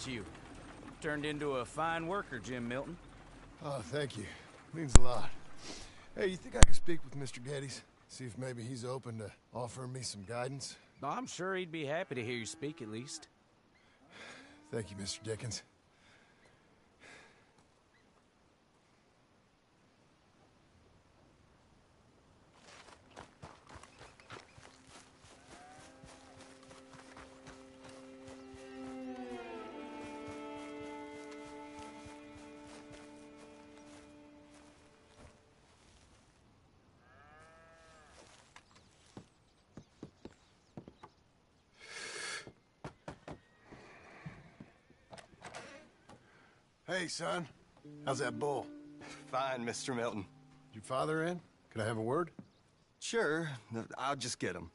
meet you. Turned into a fine worker, Jim Milton. Oh, thank you. Means a lot. Hey, you think I could speak with Mr. Geddes? See if maybe he's open to offering me some guidance? I'm sure he'd be happy to hear you speak, at least. Thank you, Mr. Dickens. Hey, son. How's that bull? Fine, Mr. Milton. Your father in? Could I have a word? Sure, I'll just get him.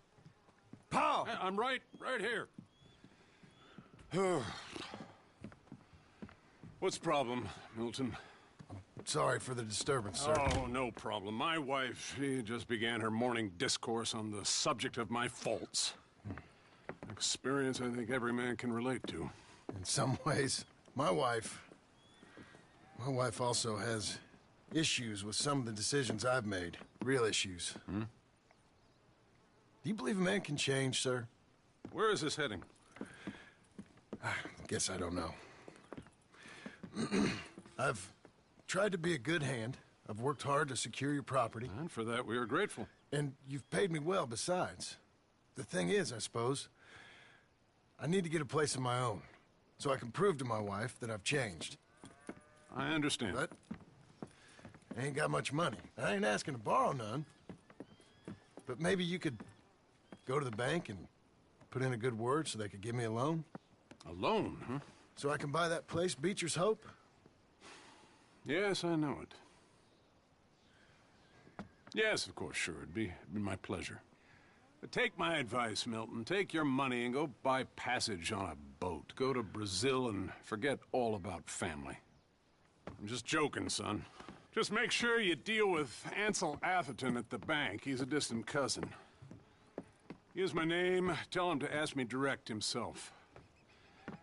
Pa! I'm right here. What's the problem, Milton? Sorry for the disturbance, sir. Oh, no problem. My wife, she just began her morning discourse on the subject of my faults. Experience I think every man can relate to. In some ways, my wife also has issues with some of the decisions I've made. Real issues. Hmm? Do you believe a man can change, sir? Where is this heading? I guess I don't know. I've tried to be a good hand. I've worked hard to secure your property. And for that, we are grateful. And you've paid me well besides. The thing is, I suppose, I need to get a place of my own, so I can prove to my wife that I've changed. I understand. But I ain't got much money. I ain't asking to borrow none. But maybe you could go to the bank and put in a good word so they could give me a loan? A loan, huh? So I can buy that place, Beecher's Hope? Yes, I know it. Yes, of course, sure. It'd be my pleasure. But take my advice, Milton. Take your money and go buy passage on a boat. Go to Brazil and forget all about family. I'm just joking, son. Just make sure you deal with Ansel Atherton at the bank. He's a distant cousin. Here's my name. Tell him to ask me direct himself.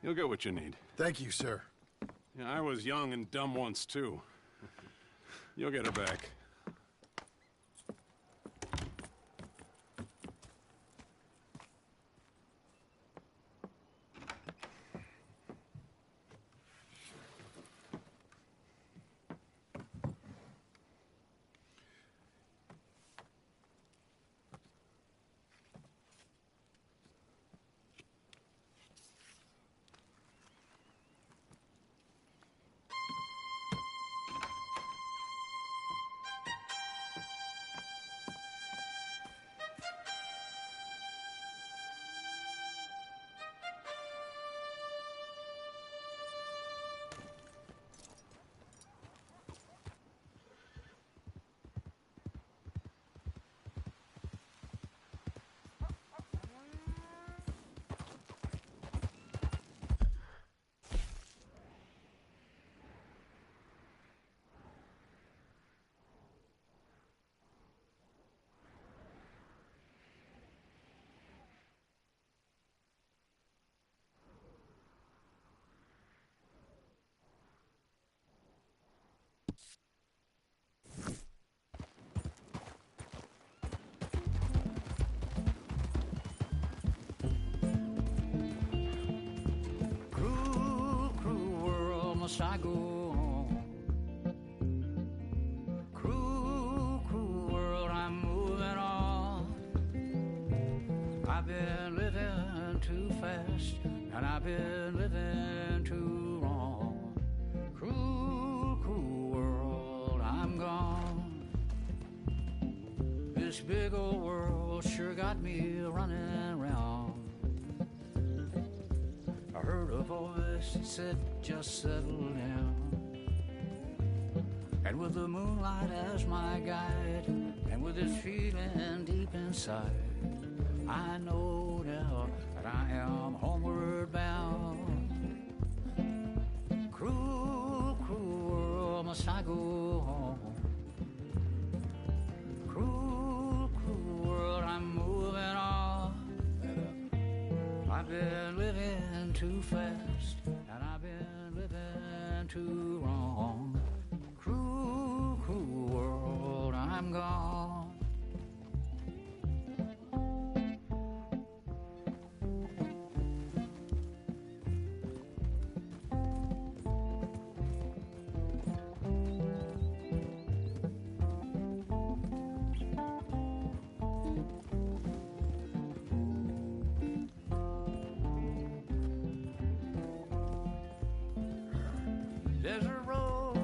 You'll get what you need. Thank you, sir. Yeah, I was young and dumb once, too. You'll get her back. Must I go on? Cruel, cruel world, I'm moving on. I've been living too fast, and I've been living too wrong. Cruel, cruel world, I'm gone. This big old world sure got me running around. I heard a voice that said, just settle down. And with the moonlight as my guide, and with this feeling deep inside, I know now that I am homeward bound. Cruel, cruel world, must I go home? Cruel, cruel world, I'm moving on. I've been living too fast, and I've too wrong. Cruel, cruel world, I'm gone. Desert roads,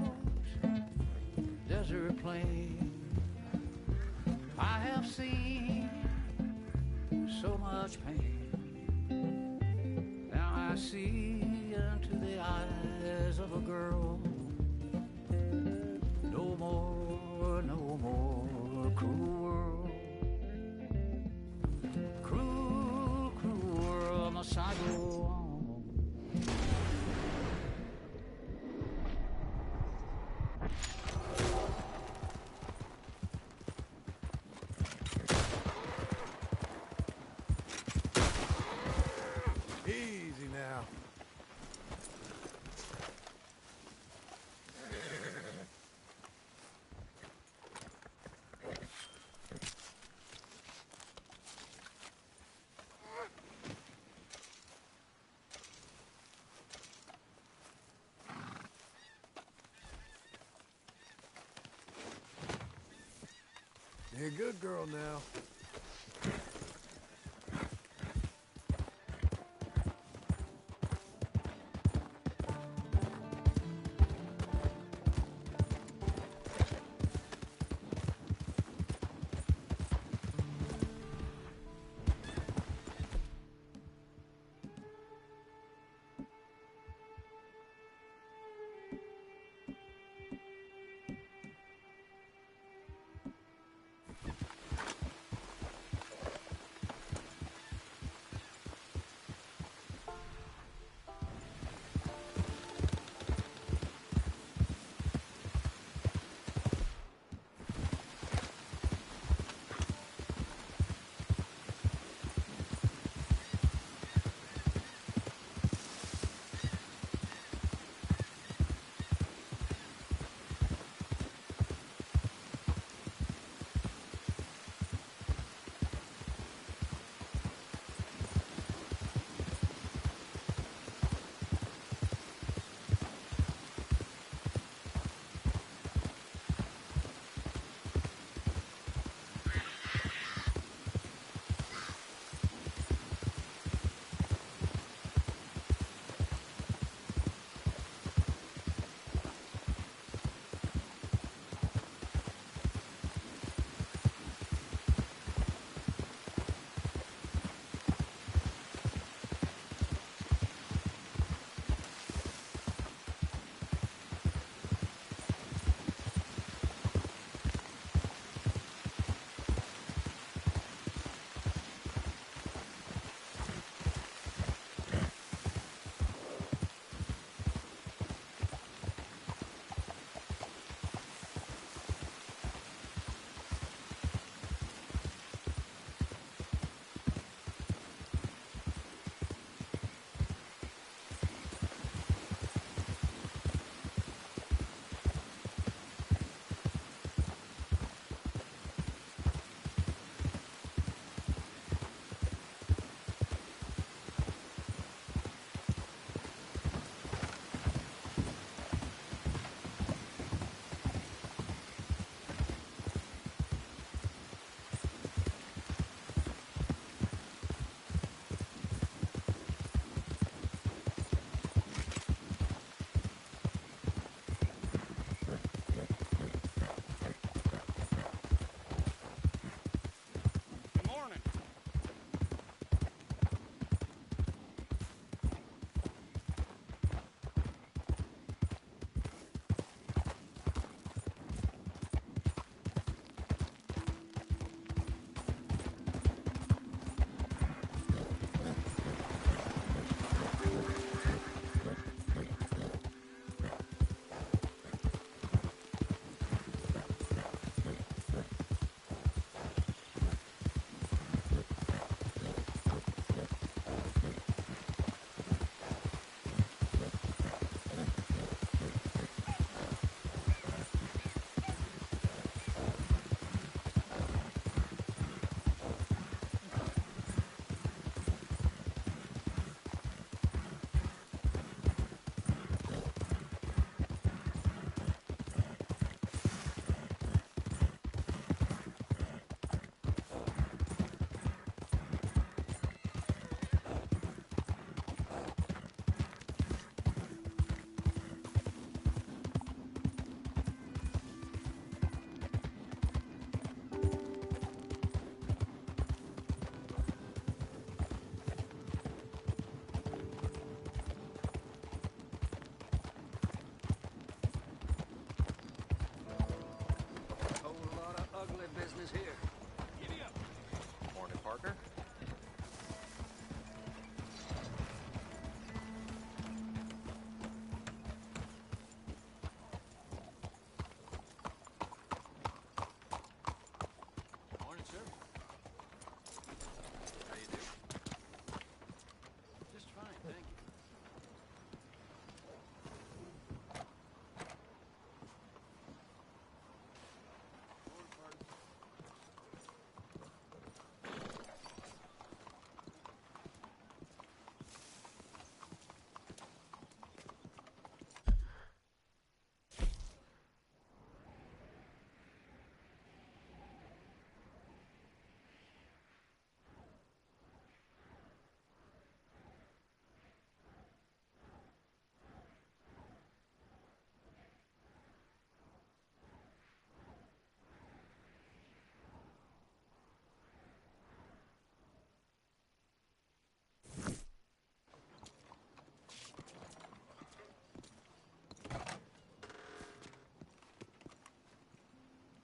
desert plain, I have seen so much pain. Now I see into the eyes of a girl. No more, no more cruel world. Cruel, cruel world, must I go on? Easy now. You're a good girl now.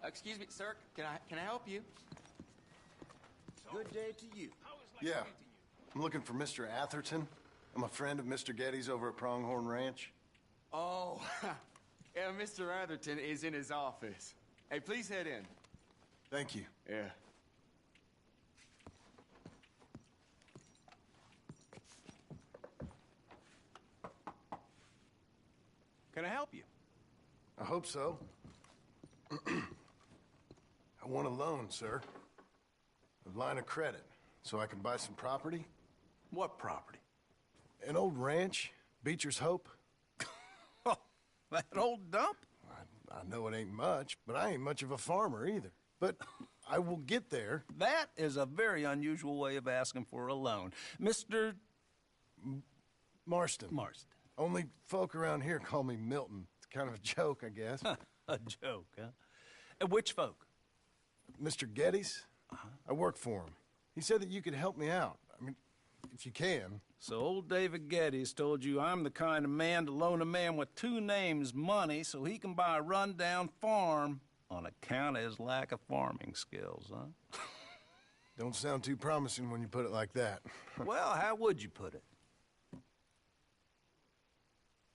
Excuse me, sir. Can I help you? Good day to you. Yeah. I'm looking for Mr. Atherton. I'm a friend of Mr. Getty's over at Pronghorn Ranch. Oh, yeah, Mr. Atherton is in his office. Hey, please head in. Thank you. Yeah. Can I help you? I hope so. I want a loan, sir. A line of credit, so I can buy some property. What property? An old ranch, Beecher's Hope. Oh, that old dump? I know it ain't much, but I ain't much of a farmer either. But I will get there. That is a very unusual way of asking for a loan. Mr. Marston. Marston. Only folk around here call me Milton. It's kind of a joke, I guess. A joke, huh? And which folk? Mr. Getty's? I work for him. He said that you could help me out. I mean, if you can. So old David Geddes told you I'm the kind of man to loan a man with two names money so he can buy a rundown farm on account of his lack of farming skills, huh? Don't sound too promising when you put it like that. Well, how would you put it?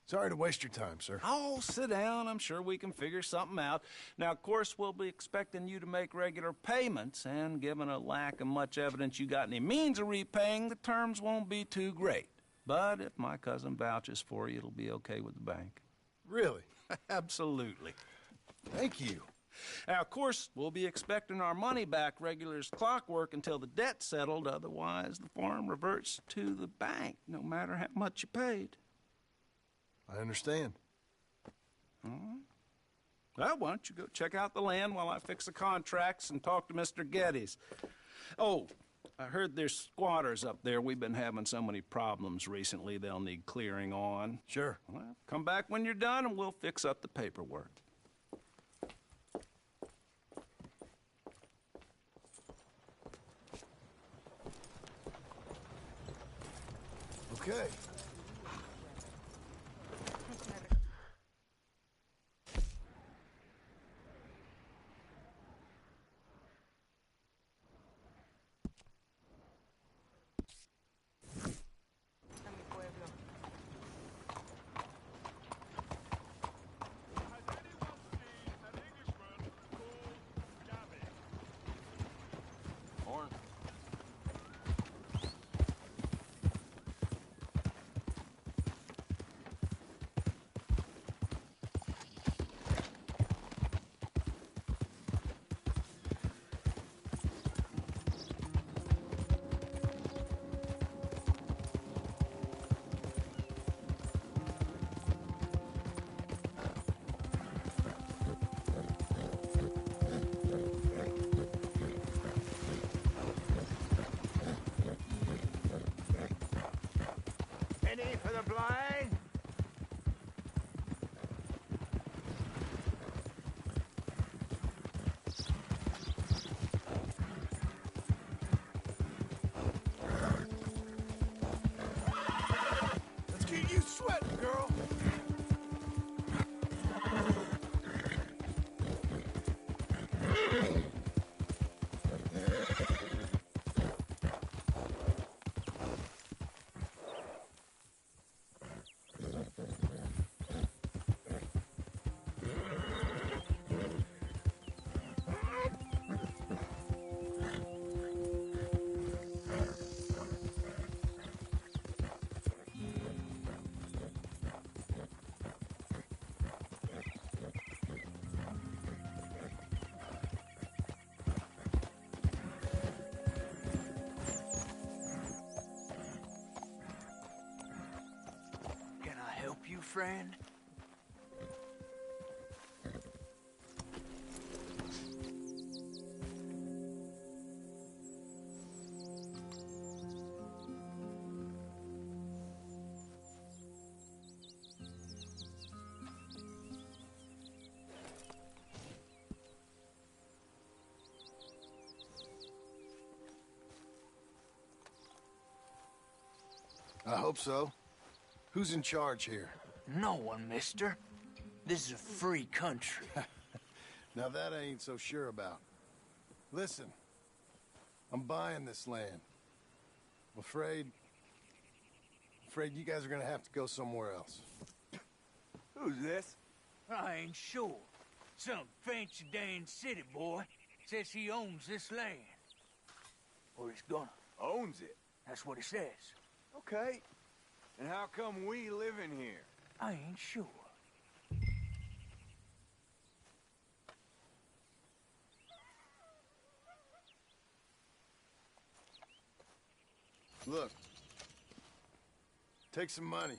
Sorry to waste your time, sir. Oh, sit down. I'm sure we can figure something out. Now, of course, we'll be expecting you to make regular payments, and given a lack of much evidence you got any means of repaying, the terms won't be too great. But if my cousin vouches for you, it'll be okay with the bank. Really? Absolutely. Thank you. Now, of course, we'll be expecting our money back regular as clockwork until the debt's settled. Otherwise, the farm reverts to the bank, no matter how much you paid. I understand. Well, why don't you go check out the land while I fix the contracts and talk to Mr. Geddes. Oh, I heard there's squatters up there. We've been having so many problems recently, they'll need clearing on. Sure. Well, come back when you're done and we'll fix up the paperwork. Okay. Penny for the blind? Let's get you sweating, girl. Can I help you, friend? I hope so. Who's in charge here? No one, mister. This is a free country. Now that I ain't so sure about. Listen, I'm buying this land. I'm afraid you guys are gonna have to go somewhere else. Who's this? I ain't sure. Some fancy Dan city boy says he owns this land. Or he's gonna. Owns it. That's what he says. Okay. And how come we live in here? I ain't sure. Look, take some money.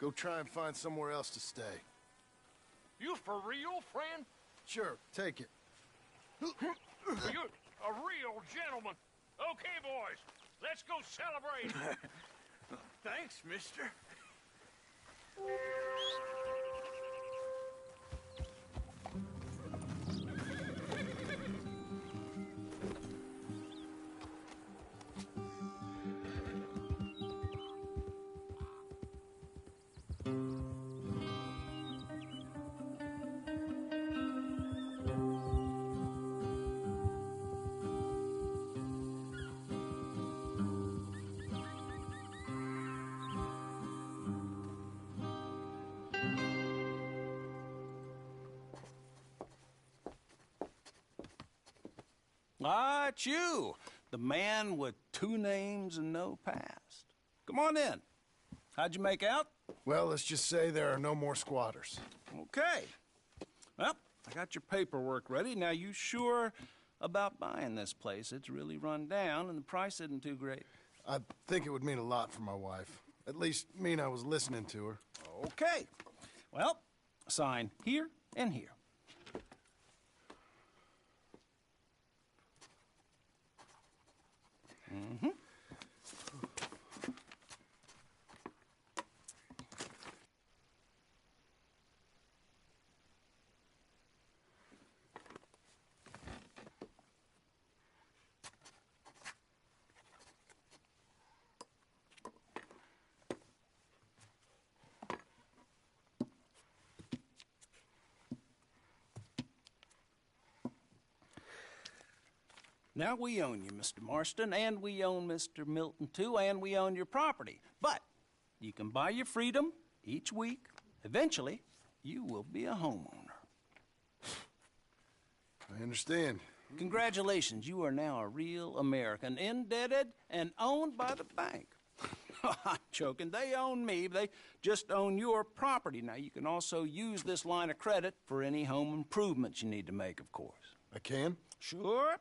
Go try and find somewhere else to stay. You for real, friend? Sure, take it. You're a real gentleman. Okay, boys, let's go celebrate. Thanks, mister. Ah, it's you, the man with 2 names and no past. Come on in. How'd you make out? Well, let's just say there are no more squatters. Okay. Well, I got your paperwork ready. Now, you sure about buying this place? It's really run down, and the price isn't too great. I think it would mean a lot for my wife. At least mean I was listening to her. Okay. Well, sign here and here. Mm-hmm. Now, we own you, Mr. Marston, and we own Mr. Milton, too, and we own your property. But you can buy your freedom each week. Eventually, you will be a homeowner. I understand. Congratulations, you are now a real American, indebted and owned by the bank. I'm joking. They own me. They just own your property. Now, you can also use this line of credit for any home improvements you need to make, of course. I can? Sure.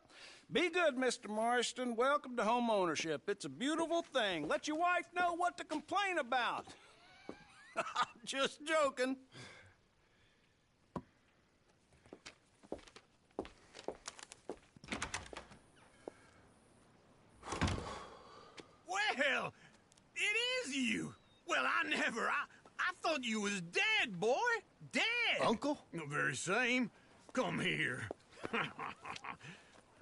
Be good, Mr. Marston. Welcome to home ownership. It's a beautiful thing. Let your wife know what to complain about. Just joking. Well, it is you. Well, I thought you was dead, boy. Dead. Uncle? The very same. Come here.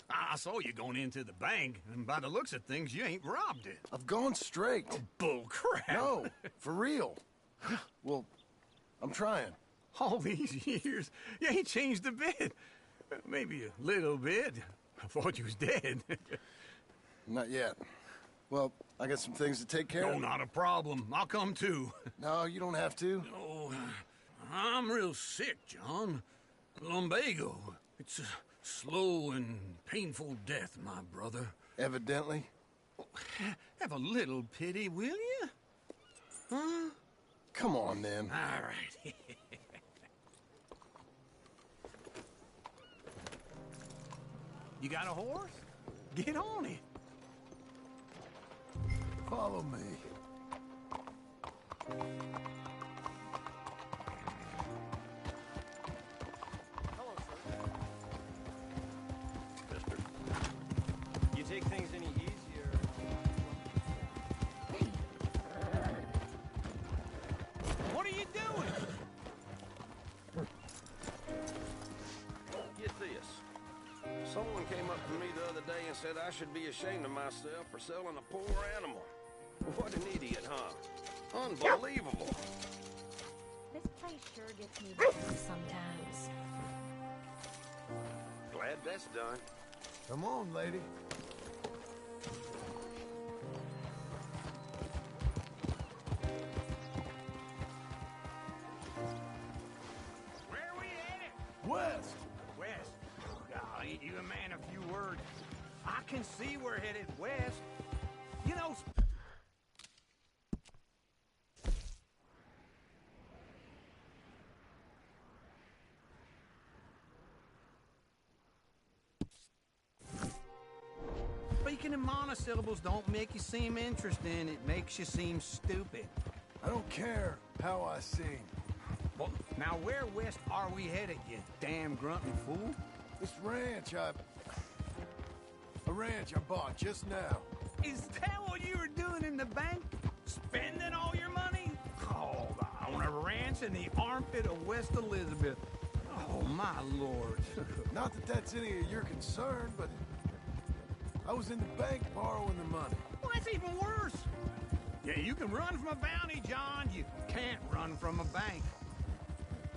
I saw you going into the bank, and by the looks of things, you ain't robbed it. I've gone straight. Oh, bull crap. No, for real. Well, I'm trying. All these years, you ain't changed a bit. Maybe a little bit. I thought you was dead. Not yet. Well, I got some things to take care No, of. not a problem. I'll come too. No, you don't have to. Oh, I'm real sick, John. Lumbago. It's a slow and painful death, my brother. Evidently. Have a little pity, will you? Huh? Come on, then. All right. You got a horse? Get on it. Follow me. Mister. You take things any easier? What are you doing? Get this. Someone came up to me the other day and said I should be ashamed of myself for selling a poor animal. What an idiot, huh? Unbelievable. This place sure gets me down sometimes. Glad that's done. Come on, lady. Where are we headed? West! West. God, ain't you a man of few words? I can see we're headed west. You know, speaking in monosyllables don't make you seem interesting. It makes you seem stupid. I don't care how I sing. Well, now where west are we headed, you damn grunting fool? This ranch a ranch I bought just now. Is that what you were doing in the bank? Spending all your money? Oh, on a ranch in the armpit of West Elizabeth. Oh, my lord. Not that that's any of your concern, but I was in the bank borrowing the money. Well, that's even worse. Yeah, you can run from a bounty, John. You can't run from a bank.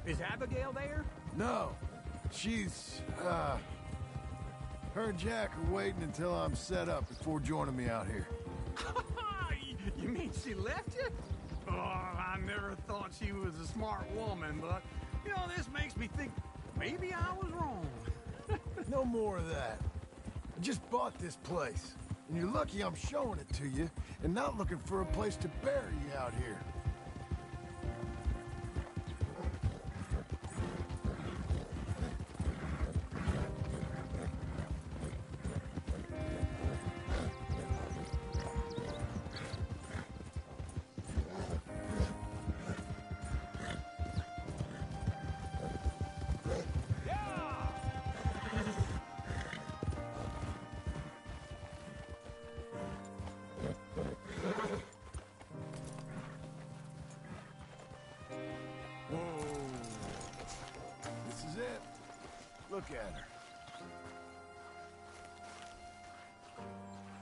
Is Abigail there? No. She's, her and Jack are waiting until I'm set up before joining me out here. You mean she left you? Oh, I never thought she was a smart woman, but, you know, this makes me think maybe I was wrong. No more of that. I just bought this place, and you're lucky I'm showing it to you and not looking for a place to bury you out here. Look at her.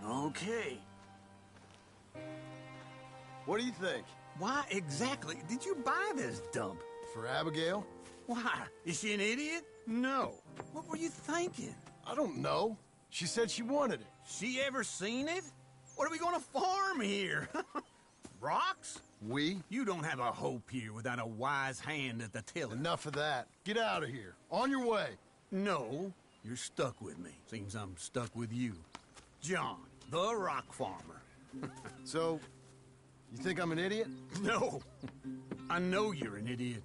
Okay. What do you think? Why exactly did you buy this dump? For Abigail? Why? Is she an idiot? No. What were you thinking? I don't know. She said she wanted it. She ever seen it? What are we gonna farm here? Rocks? We? You don't have a hope here without a wise hand at the tiller. Enough of that. Get out of here. On your way. No, you're stuck with me. Seems I'm stuck with you. John, the rock farmer. So, you think I'm an idiot? No. I know you're an idiot.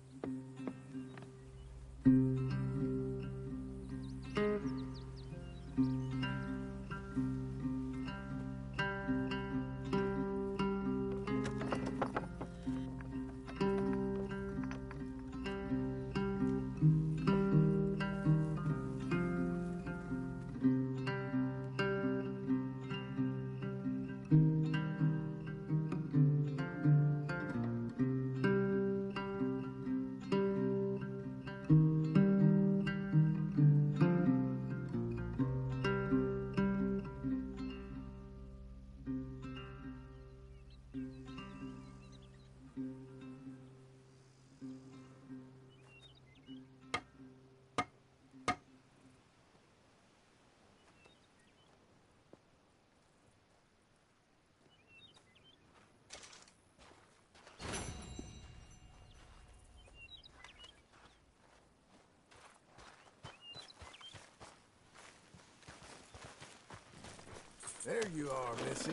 There you are, Missy.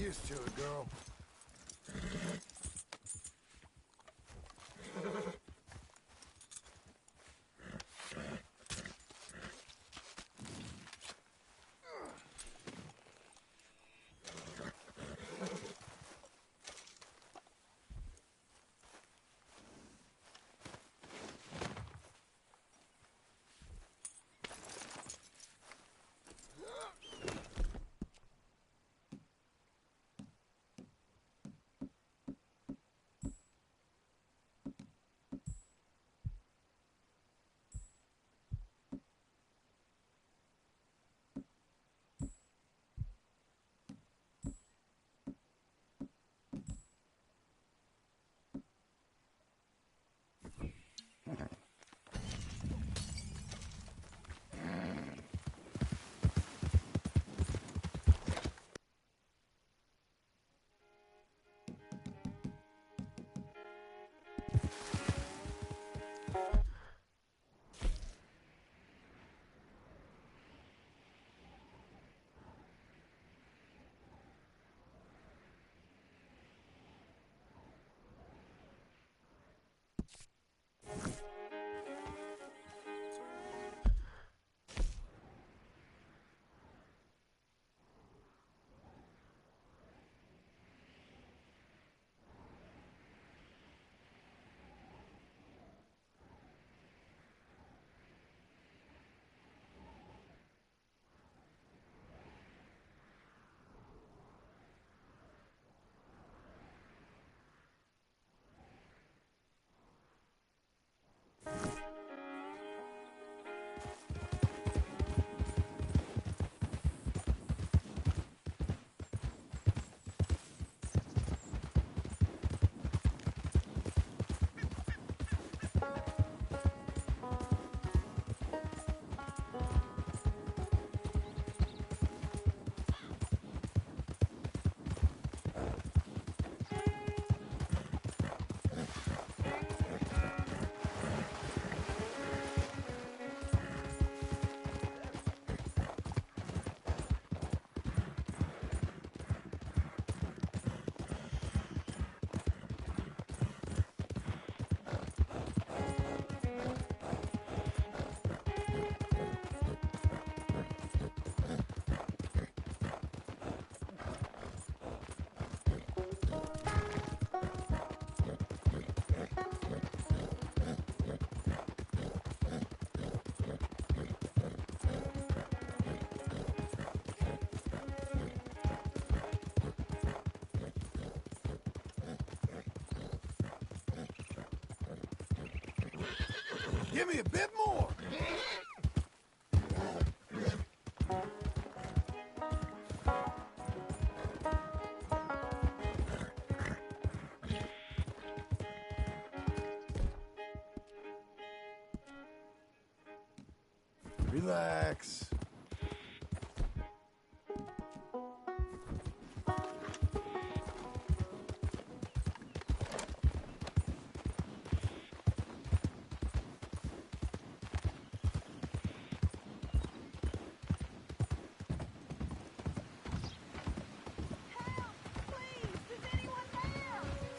used to it, girl. Give me a bit more! Relax.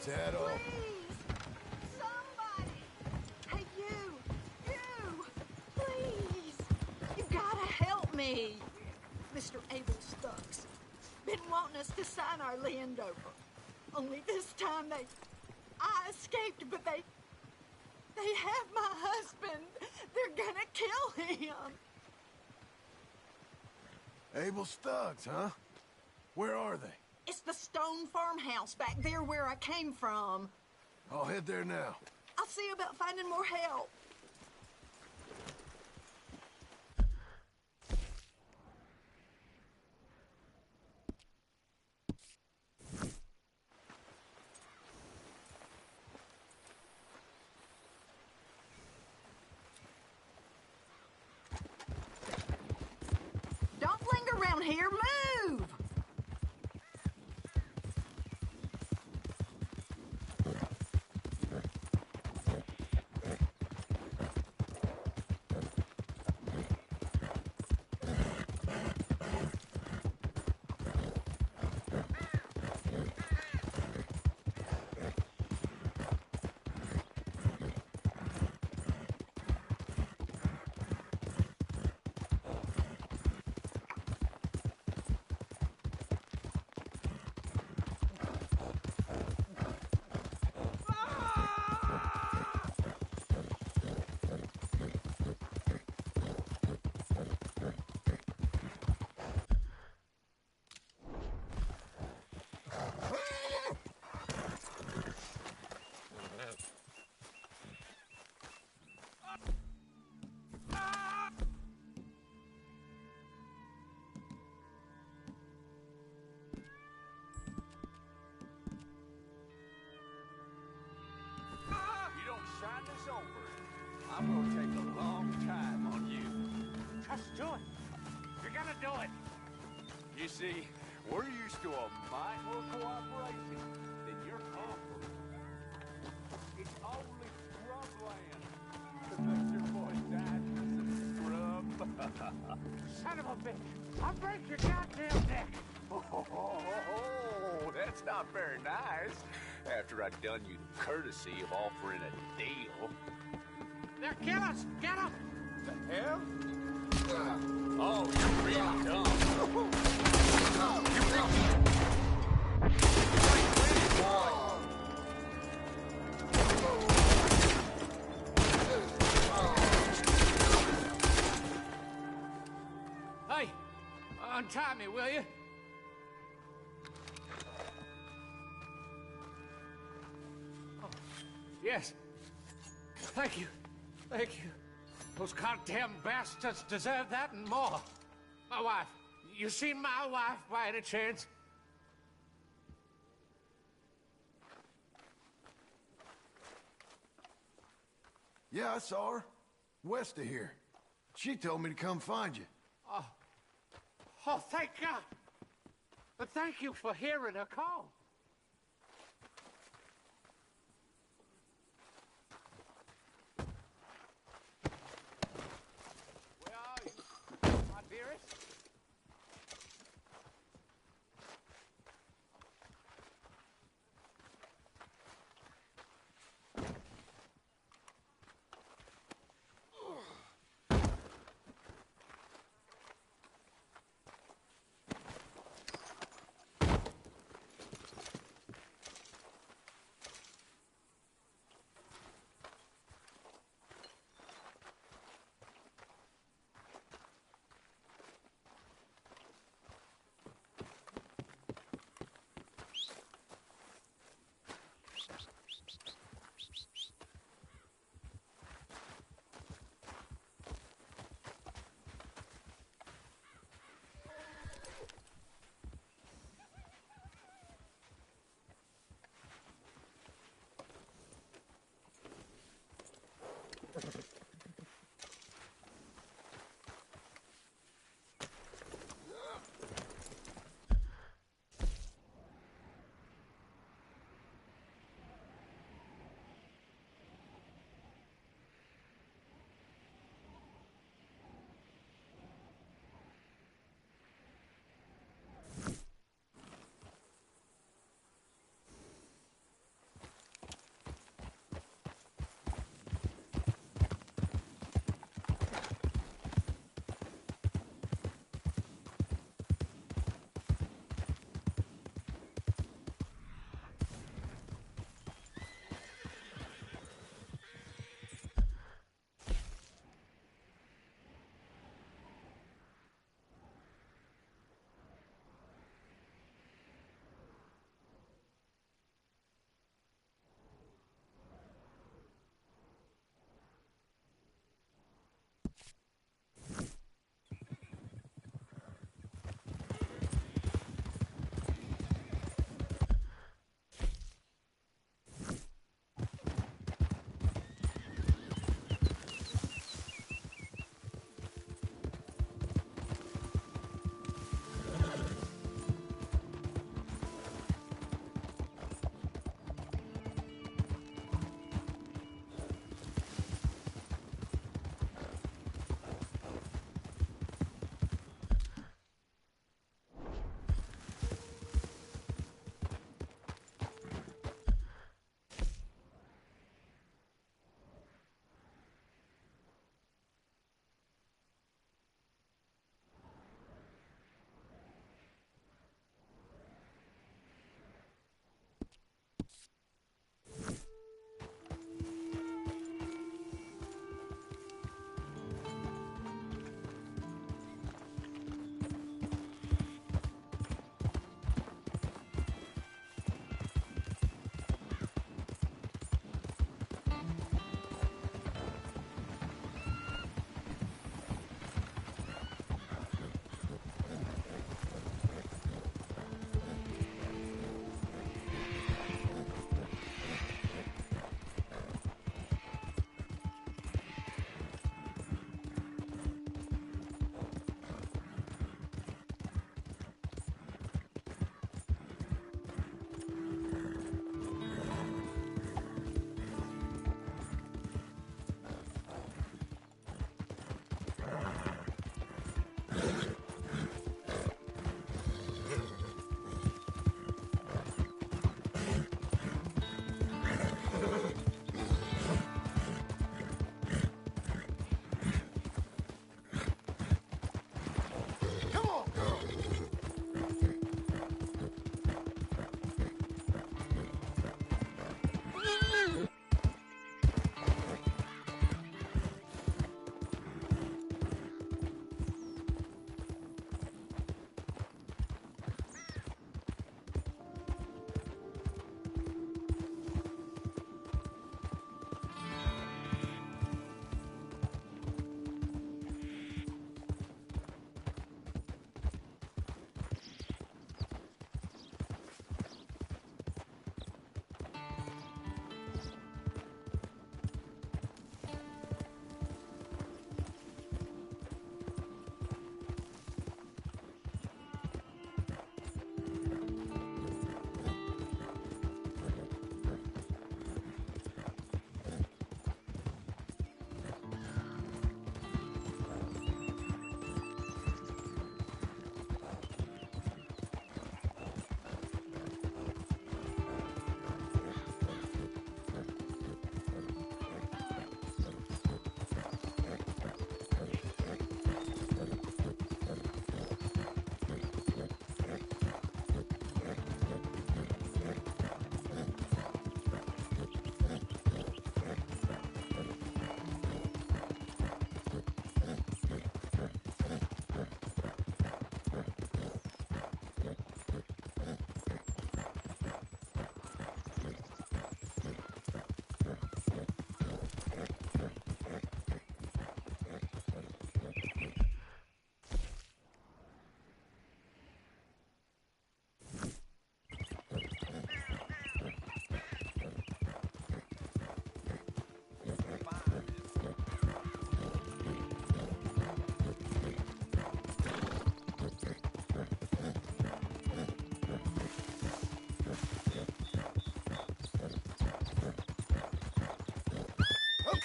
Settle. Please! Somebody! Hey, you! Please! You gotta help me! Mr. Abel Stucks. Been wanting us to sign our land over. Only this time I escaped, but they have my husband. They're gonna kill him. Abel Stucks, huh? Where are they? It's the stone farmhouse back there where I came from. I'll head there now. I'll see about finding more help. Don't linger around here. Move! You see, we're used to a mite more cooperation than your comfort. It's only scrubland that makes your boy die for some scrub. Son of a bitch! I'll break your goddamn neck! Oh, that's not very nice. After I'd done you the courtesy of offering a deal. They're killers! Get them! The hell? Oh, you're really dumb. Hey, untie me, will you? Oh, yes. Thank you. Thank you. Those goddamn bastards deserve that and more. My wife. You seen my wife by any chance? Yeah, I saw her. West of here. She told me to come find you. Oh, thank God. But thank you for hearing her call. Where are you, my dearest?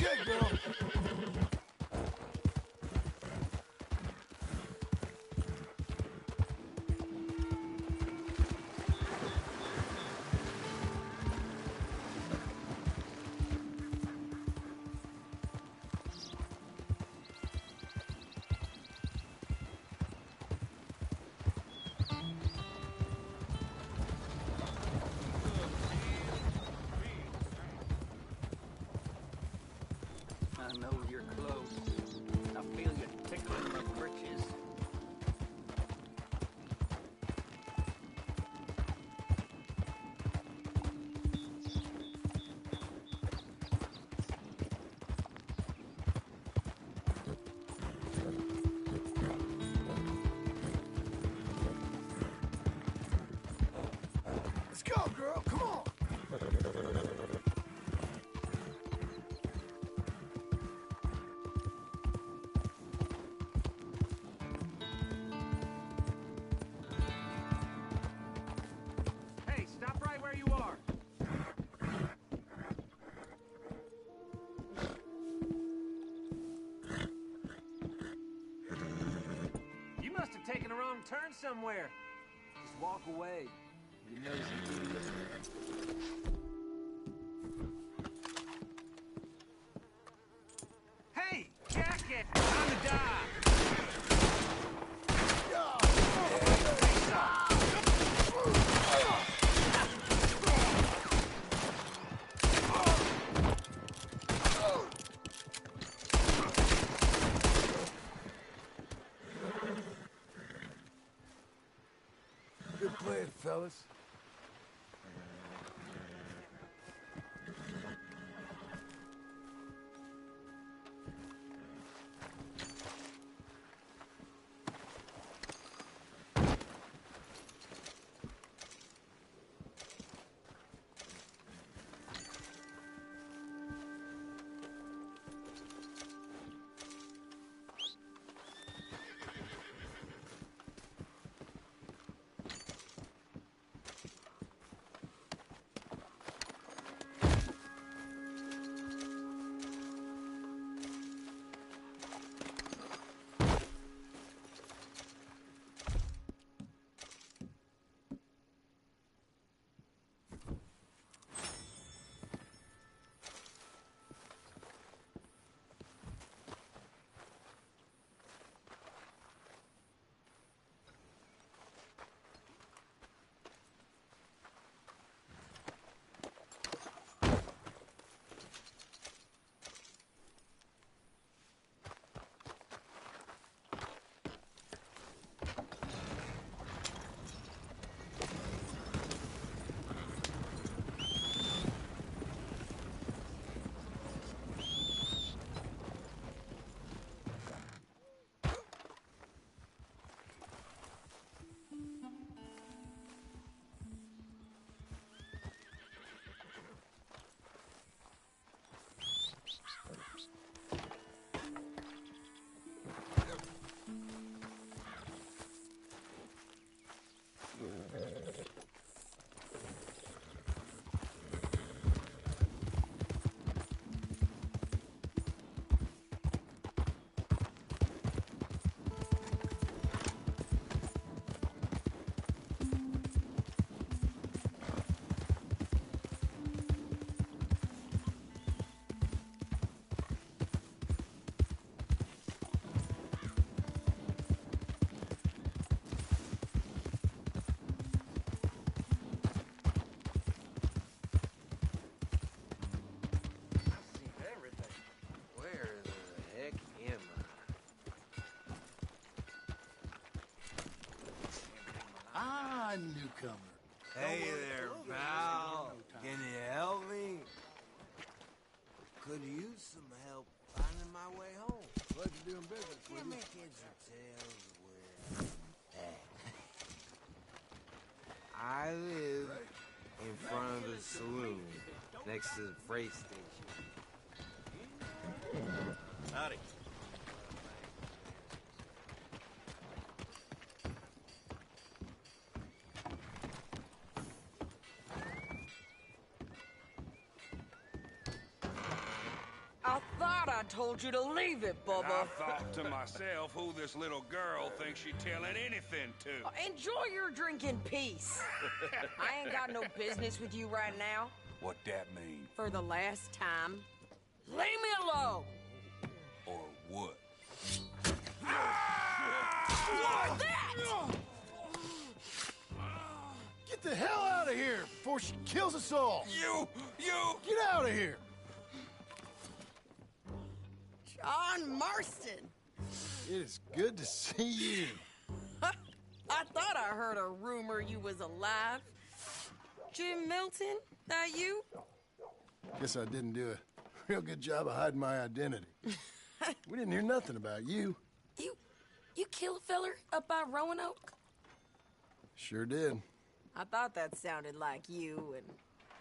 Okay, girl. I know you're close. I feel you tickling my britches. Let's go, girl. Come on. Hey, stop right where you are. You must have taken a wrong turn somewhere. Just walk away. You nosy idiot. Hey, jacket! Time to die! Good plan, fellas. Newcomer. Hey there, pal. Can you help me? Could use some help finding my way home. Glad you're doing business with Give you. me kids or tales where I live in front of the saloon next to the freight station. Howdy. I told you to leave it, And Bubba. I thought to myself, who this little girl thinks she's telling anything to? Enjoy your drink in peace. I ain't got no business with you right now. What that mean? For the last time, leave me alone. Or what? What's that? Get the hell out of here before she kills us all! You! Get out of here! John Marston. It is good to see you. I thought I heard a rumor you was alive. Jim Milton, that you? Guess I didn't do a real good job of hiding my identity. We didn't hear nothing about you. You kill a feller up by Roanoke? Sure did. I thought that sounded like you and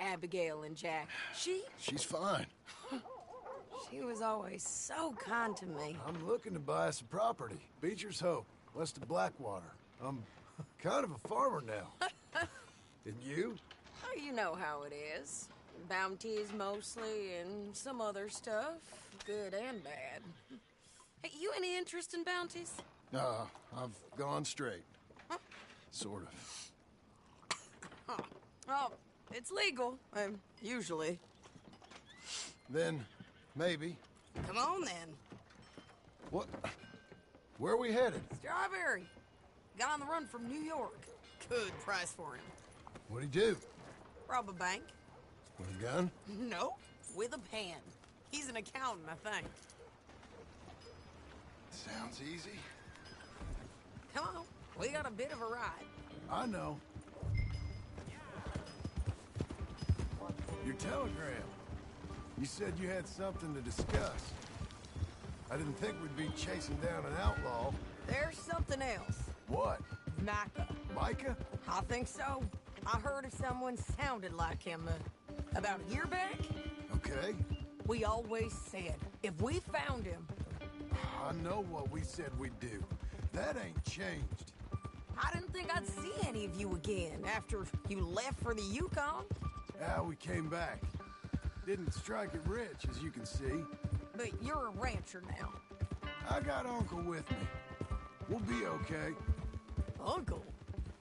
Abigail and Jack. She's fine. She was always so kind to me. I'm looking to buy us a property. Beecher's Hope, west of Blackwater. I'm kind of a farmer now. And you? Oh, you know how it is. Bounties mostly, and some other stuff, good and bad. Hey, you any interest in bounties? I've gone straight. Sort of. Oh, it's legal, usually. Then, maybe. Come on, then. What? Where are we headed? Strawberry. Got on the run from New York. Good price for him. What'd he do? Rob a bank. With a gun? No, with a pen. He's an accountant, I think. Sounds easy. Come on, we got a bit of a ride. I know. Your telegram. You said you had something to discuss. I didn't think we'd be chasing down an outlaw. There's something else. What? Micah. Micah? I think so. I heard of someone sounded like him about a year back. Okay. We always said, if we found him... I know what we said we'd do. That ain't changed. I didn't think I'd see any of you again after you left for the Yukon. Yeah, we came back. Didn't strike it rich, as you can see. But you're a rancher now. I got Uncle with me. We'll be okay. Uncle?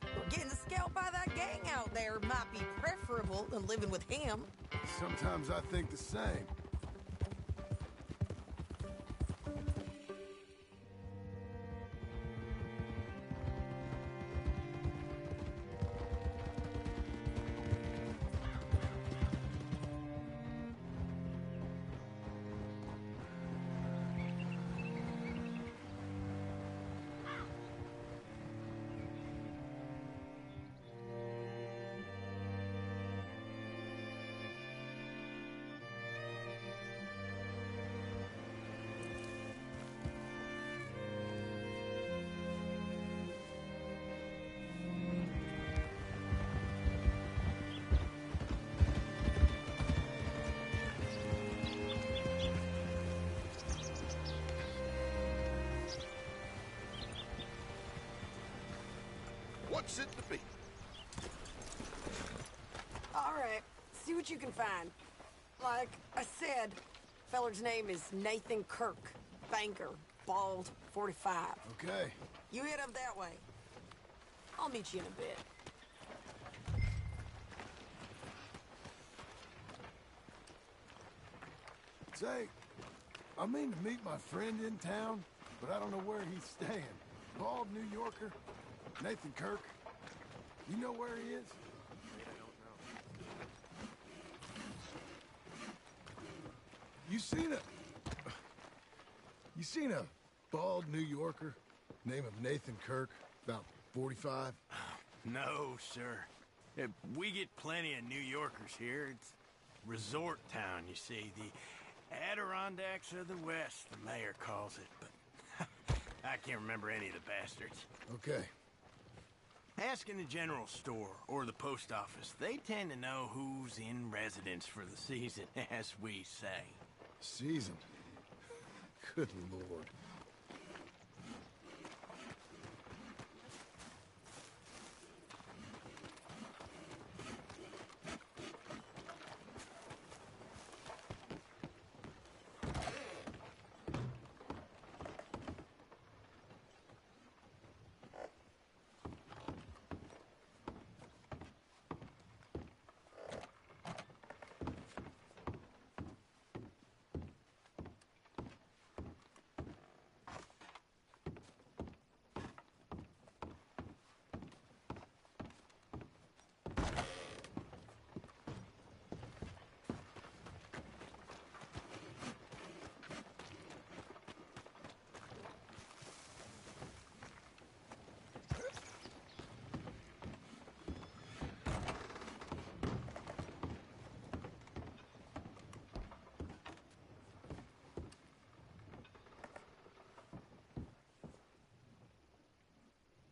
Well, getting scalped by that gang out there might be preferable than living with him. Sometimes I think the same. What's it to be? All right, see what you can find. Like I said, feller's name is Nathan Kirk. Banker, bald, 45. Okay. You head up that way. I'll meet you in a bit. Say, I mean to meet my friend in town, but I don't know where he's staying. Bald New Yorker, Nathan Kirk. You know where he is? You seen a bald New Yorker, name of Nathan Kirk, about 45? No, sir. We get plenty of New Yorkers here. It's resort town, you see. The Adirondacks of the West, the mayor calls it, but I can't remember any of the bastards. Okay. Ask in the general store or the post office. They tend to know who's in residence for the season, as we say. Season? Good Lord.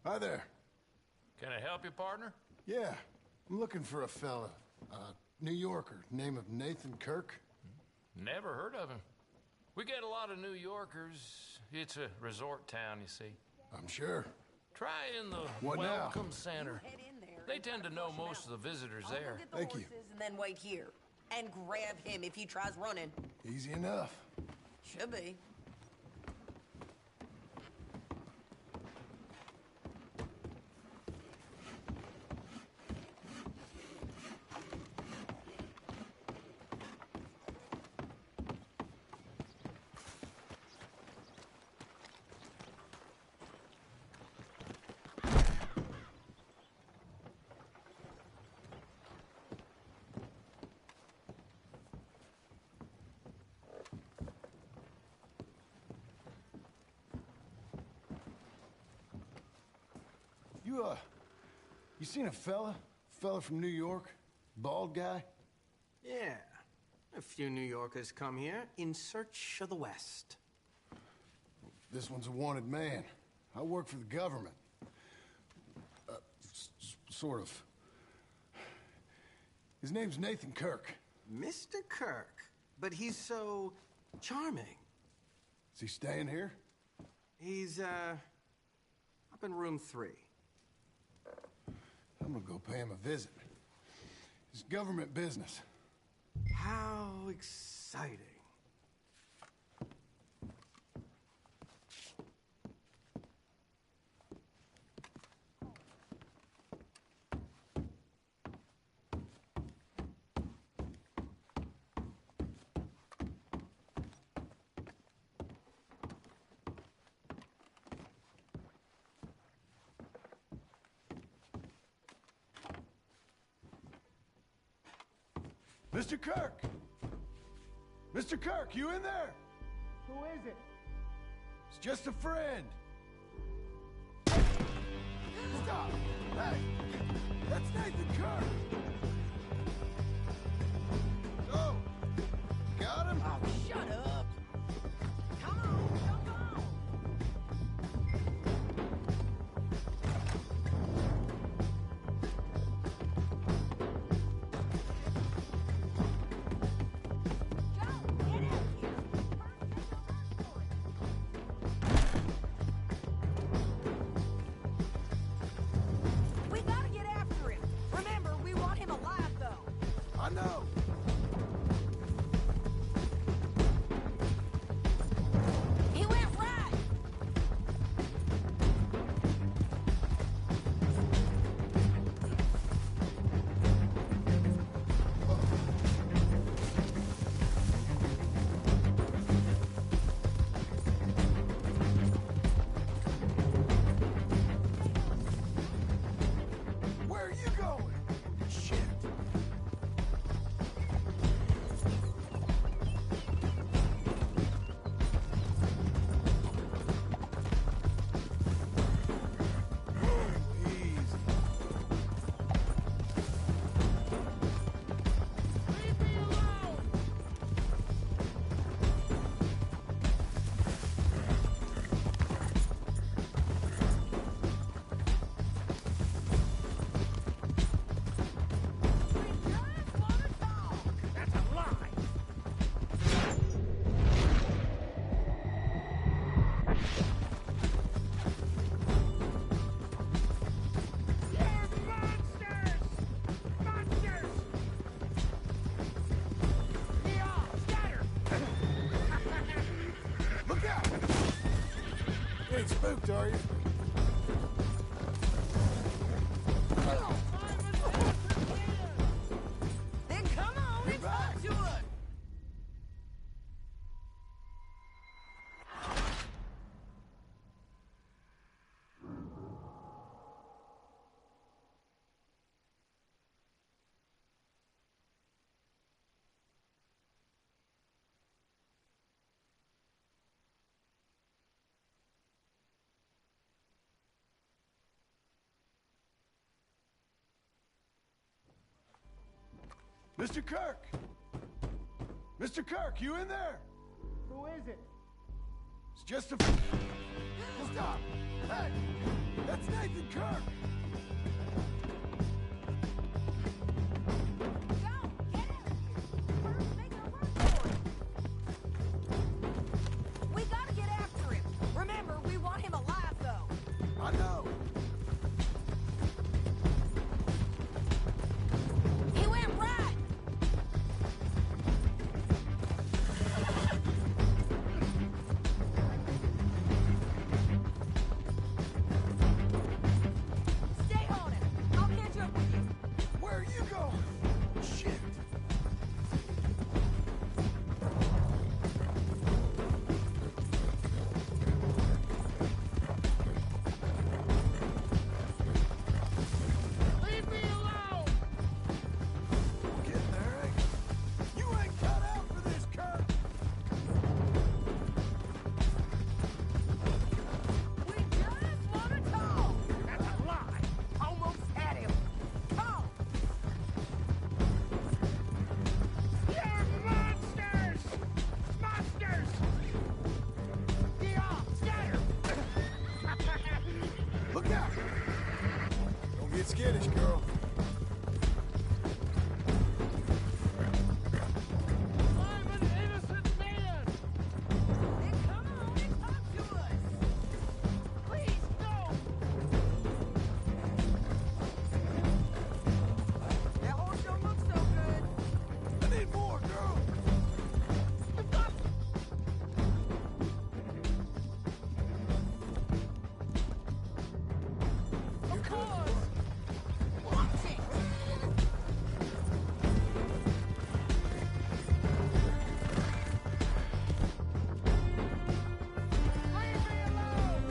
Hi there. Can I help you, partner? Yeah, I'm looking for a fella. New Yorker, name of Nathan Kirk. Never heard of him. We get a lot of New Yorkers. It's a resort town, you see. I'm sure. Try in the What now? Welcome Center. They tend to know most of the visitors there. Thank you. And then wait here. And grab him if he tries running. Easy enough. Should be. You seen a fella? Fella from New York? Bald guy? Yeah. A few New Yorkers come here in search of the West. This one's a wanted man. I work for the government. Sort of. His name's Nathan Kirk. Mr. Kirk? But he's so charming. Is he staying here? He's, up in room 3. I'm gonna go pay him a visit. It's government business. How exciting. Mr. Kirk! Mr. Kirk, you in there? Who is it? It's just a friend. Stop! Hey! That's Nathan Kirk! Oh! Got him? Oh, shut up! Come on, jump on! Spooked, are you? Then come on and talk to us! Mr. Kirk! Mr. Kirk, you in there? Who is it? It's just a... Stop! Hey, that's Nathan Kirk. We gotta get after him. Remember, we want him alive, though. I know. He went right. Stay on it. I'll catch up with you. Where are you going? Shit. Leave me alone! Get there, eh? You ain't cut out for this, Kirk. We just want to talk. That's a lie. Almost had him. Talk. You're monsters! Monsters! Yeah, scatter! Look out. Don't get skittish, girl. I'm an innocent man! Then come on and talk to us. Please, no. That horse don't look so good. I need more, girl. Of course. Watch it. Leave me alone!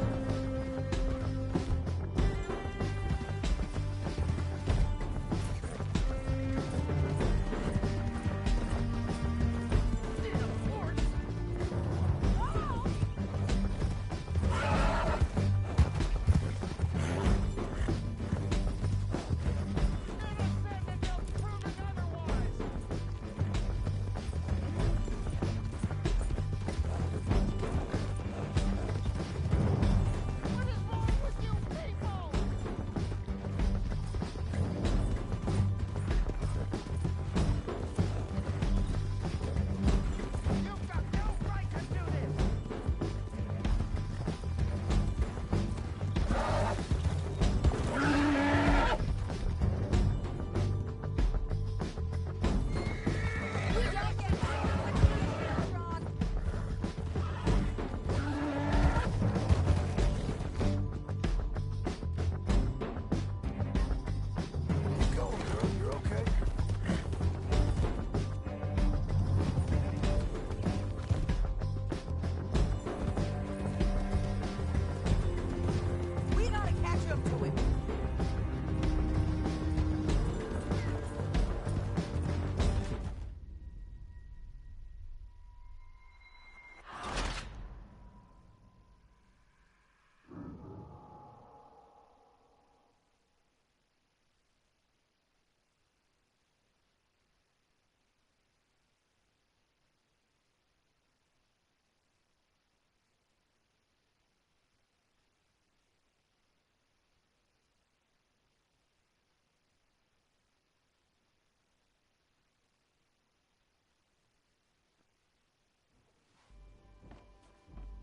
What is wrong with you people? You've got no right to do this! We don't get John. Keep going, girl. You're okay. We gotta catch up to him.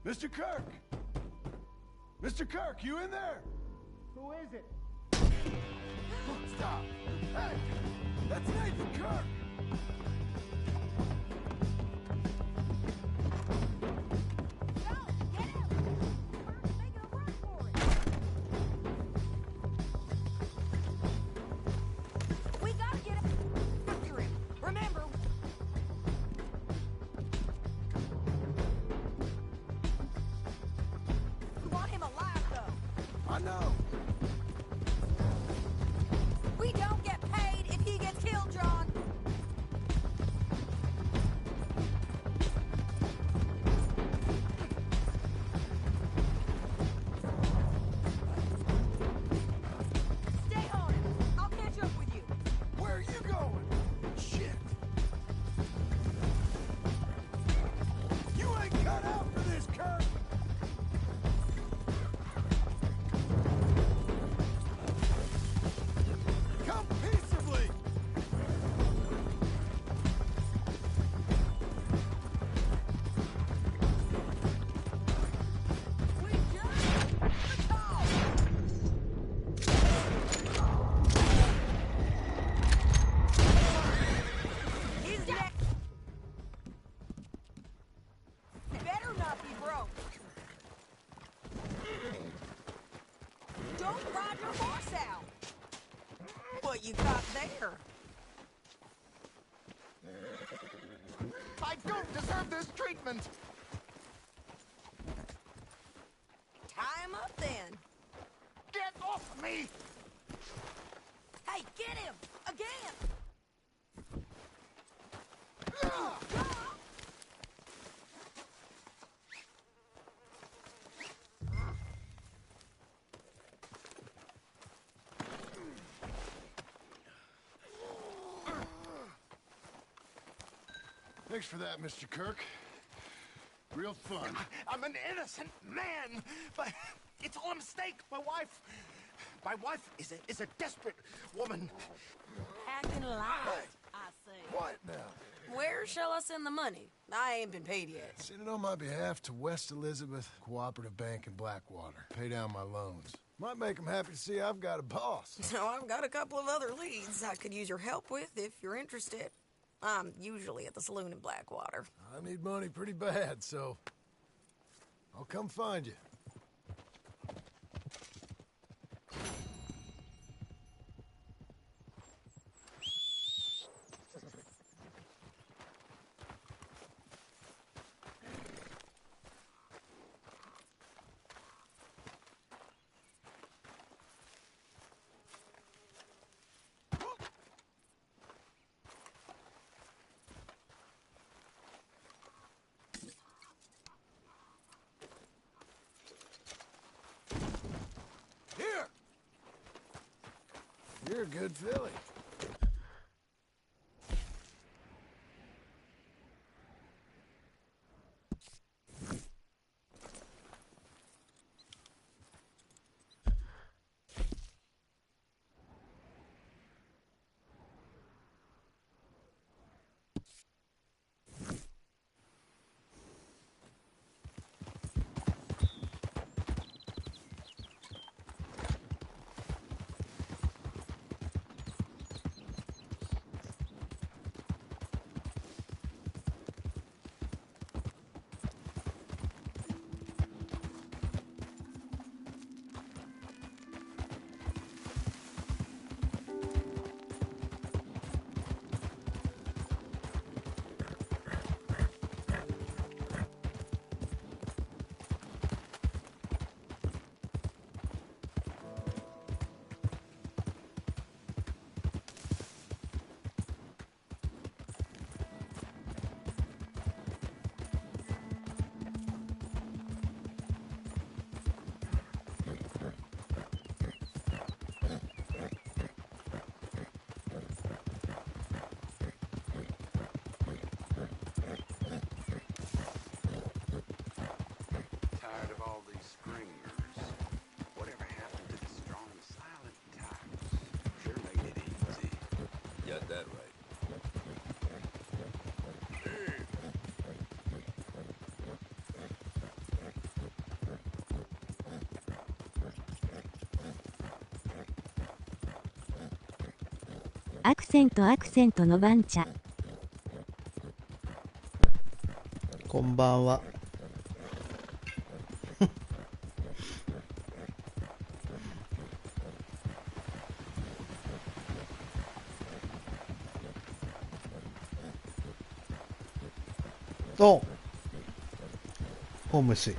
Mr. Kirk! Mr. Kirk, you in there? Who is it? Stop! Hey! That's Nathan Kirk! Go, get him. Kirk's making a run for it. We gotta get after him. Remember, we want him alive, though. I know. We don't get paid if he gets killed, John. Stay on it. I'll catch up with you. Where are you going? Shit! You ain't cut out for this, Kirk! Don't ride your horse out. What you got there? I don't deserve this treatment! Tie him up then. Get off me! Hey, get him! Again! Thanks for that, Mr. Kirk. Real fun. I'm an innocent man, but it's all a mistake. My wife is a desperate woman. Acting light, I say. What now? Where shall I send the money? I ain't been paid yet. Send it on my behalf to West Elizabeth Cooperative Bank in Blackwater. Pay down my loans. Might make them happy to see I've got a boss. So I've got a couple of other leads I could use your help with if you're interested. I'm usually at the saloon in Blackwater. I need money pretty bad, so I'll come find you. You're a good filly. Tired of all these screamers. Whatever happened to the strong, silent types? Sure made it easy. Got that right.アクセントの番茶。こんばんは。お、ホームシ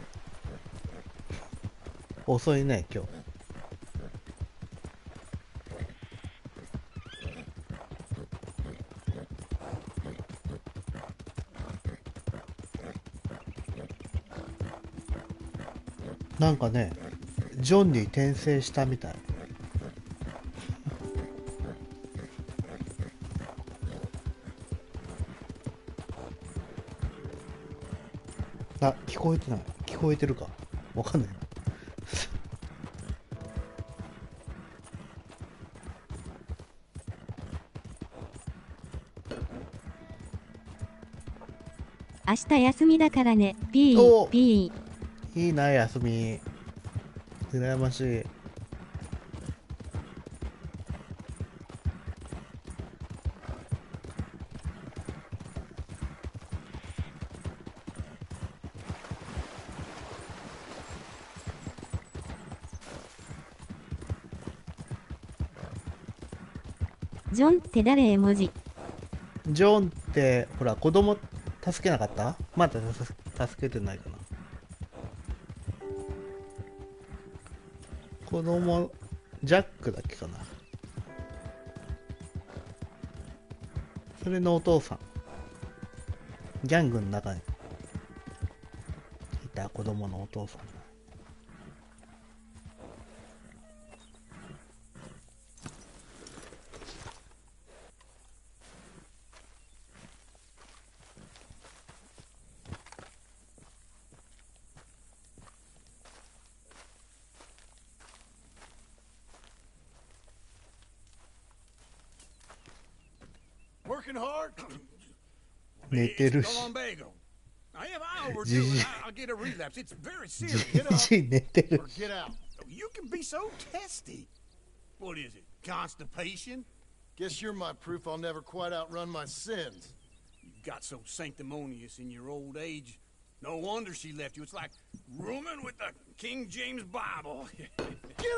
遅いね今日。なんかね、ジョンに転生したみたい。あ、聞こえてない。聞こえてるかわかんないな。明日休みだからね。ピーピー。いいな休み。羨ましい。ジョンって誰絵文字。ジョンってほら子供助けなかった？まだ助けてないかな。子供ジャックだっけかな。それのお父さん、ギャングの中にいた子供のお父さん。Working hard? 寝てるし。じじい。じじい寝てる。Get out. You can be so testy. What is it? Constipation? Guess you're my proof I'll never quite outrun my sins. You got so sanctimonious in your old age. No wonder she left you. It's like rooming with the King James Bible. Get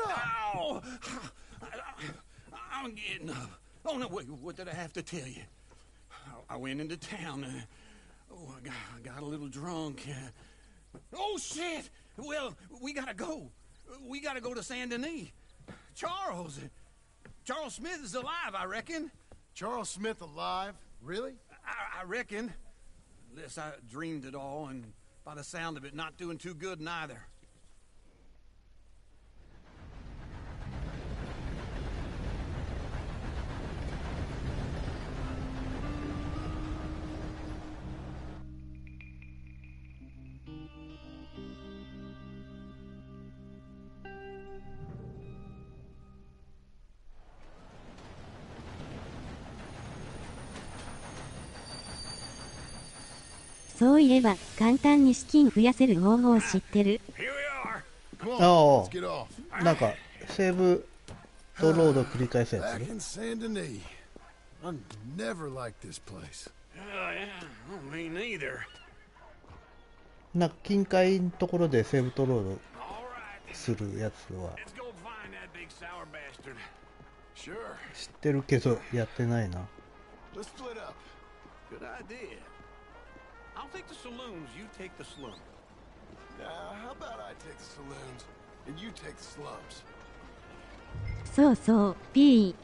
up! Ow! I'm getting up. Oh, no, wait, what did I have to tell you? I went into town. I got a little drunk. Oh, shit! Well, we gotta go. We gotta go to Saint Denis. Charles Smith is alive, I reckon. Charles Smith alive? Really? I reckon. Unless I dreamed it all, and by the sound of it, not doing too good neither. そういえば簡単に資金増やせる方法知ってる？ああ、なんかセーブとロード繰り返すやつ。 Back in Saint Denis. I never liked this place. Yeah, me neither. なんか近海のところでセーブとロードするやつは知ってるけどやってないな。 Let's split up. Good idea. I'll take the saloons, you take the slums. Now, how about I take the saloons and you take the slums? そうそう、P。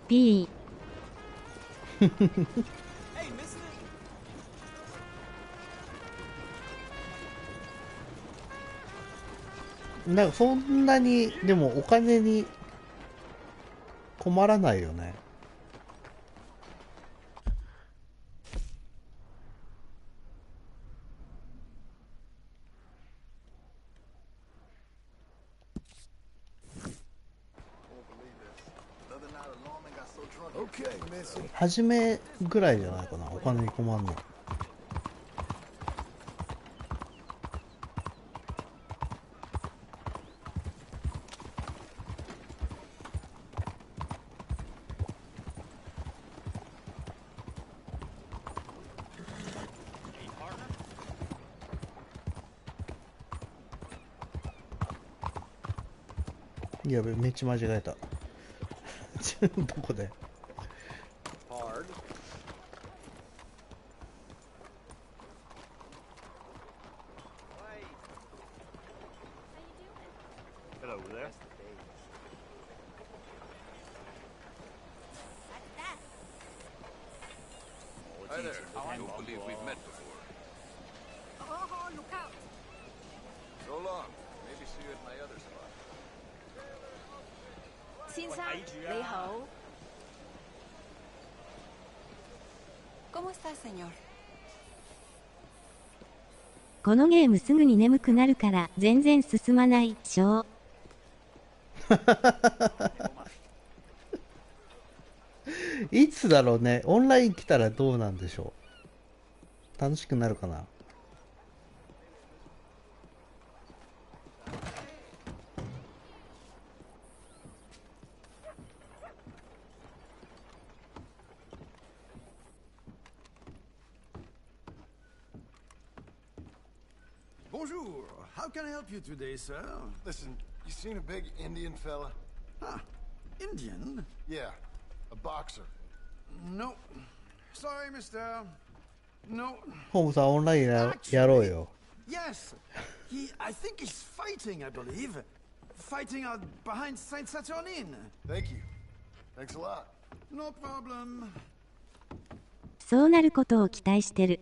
なんかそんなにでもお金に困らないよね。初めぐらいじゃないかな、お金に困るの。やべ、めっちゃ間違えた。どこでHi there. I don't believe we've met before. Oh, look out. So long. Maybe see you at my other spot. 先生，你好。¿Cómo está, señor? このゲームすぐに眠くなるから全然進まない。しょう。いつだろうね。オンライン来たらどうなんでしょう。楽しくなるかな。Bonjour. How can I help you today, sir? Listen, you seen a big Indian fella? Huh. Indian? Yeah, a boxer. No. Sorry, mister. No. ホームさんオンラインやろうよ。 Yes. I think he's fighting, I believe. Fighting out behind Saint Saturnin. Thank you. Thanks a lot. No problem. そうなることを期待してる。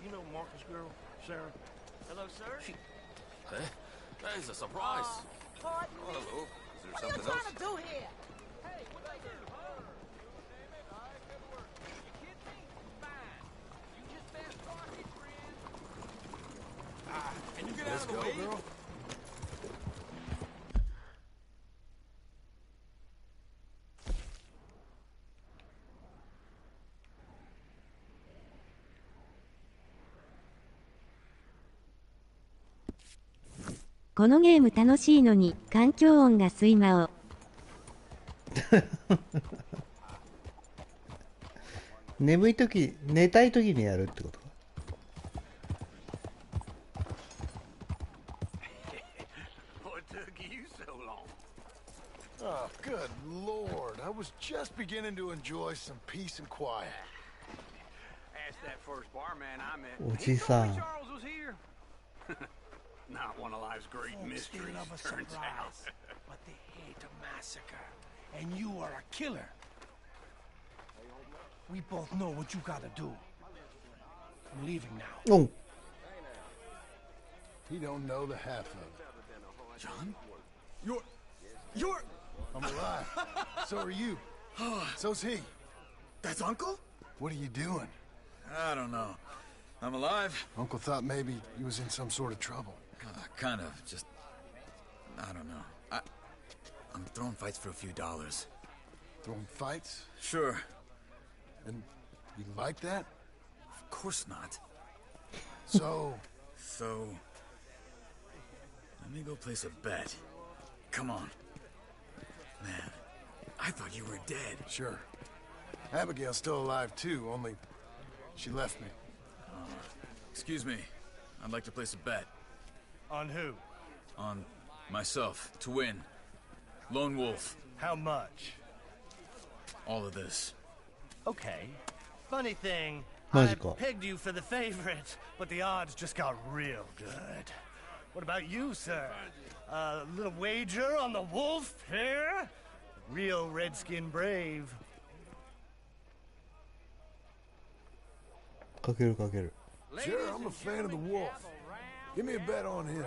You know Marcus girl, Sarah? Hello, sir. Hey, there's a surprise. Pardon Oh, me? hello. Is there What are you something else? trying to do here? Can you get Let's out of the go, way? girl. このゲーム楽しいのに環境音が睡魔を。眠い時、寝たい時にやるってことか。What took you so long? Oh, good Lord. I was just beginning to enjoy some peace and quiet. Ask that first barman I met. Oh, He geez, told me son. Charles was here. Not one of life's great mysteries, Love a turns surprise, out. but they hate a massacre, and you are a killer. We both know what you gotta do. I'm leaving now. Oh. He don't know the half of it. John? You're... I'm alive. So are you. So's he. That's Uncle? What are you doing? I don't know. I'm alive. Uncle thought maybe he was in some sort of trouble. Kind of. Just... I don't know. I'm throwing fights for a few dollars. Throwing fights? Sure. And you like that? Of course not. So... So... Let me go place a bet. Come on. Man, I thought you were dead. Sure. Abigail's still alive too, only she left me. Excuse me. I'd like to place a bet. On who? On myself, to win. Lone Wolf. How much? All of this. Okay. Funny thing, Magical. I pegged you for the favorite, but the odds just got real good. What about you, sir? A little wager on the wolf here? Real redskin brave. かけるかける。 Sure, I'm a fan of the wolf. Give me a bet on him.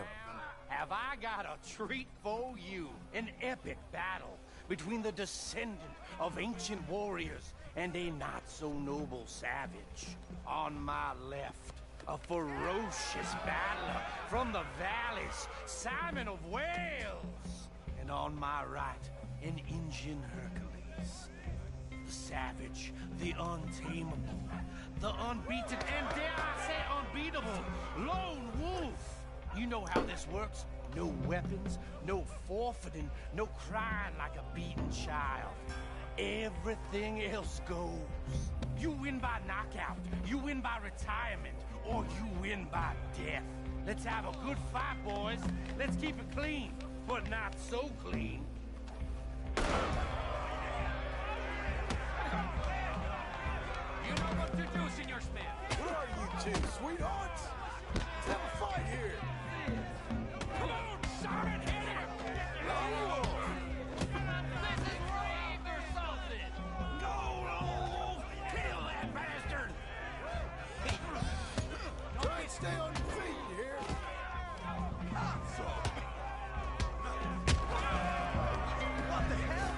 Have I got a treat for you? An epic battle between the descendant of ancient warriors and a not-so-noble savage. On my left, a ferocious battler from the valleys, Simon of Wales. And on my right, an Indian Hercules. The savage, the untamable, the unbeaten, and dare I say unbeatable, Lone Wolf. You know how this works. No weapons, no forfeiting, no crying like a beaten child. Everything else goes. You win by knockout, you win by retirement, or you win by death. Let's have a good fight, boys. Let's keep it clean, but not so clean. You know what to do, Senor Smith. What are you two, sweethearts? Let's have a fight here. Come on, Sergeant, hit him! No! This is rigged or something! Go, Lone Wolf! Kill that bastard! Try and stay on your feet, you hear? What the hell?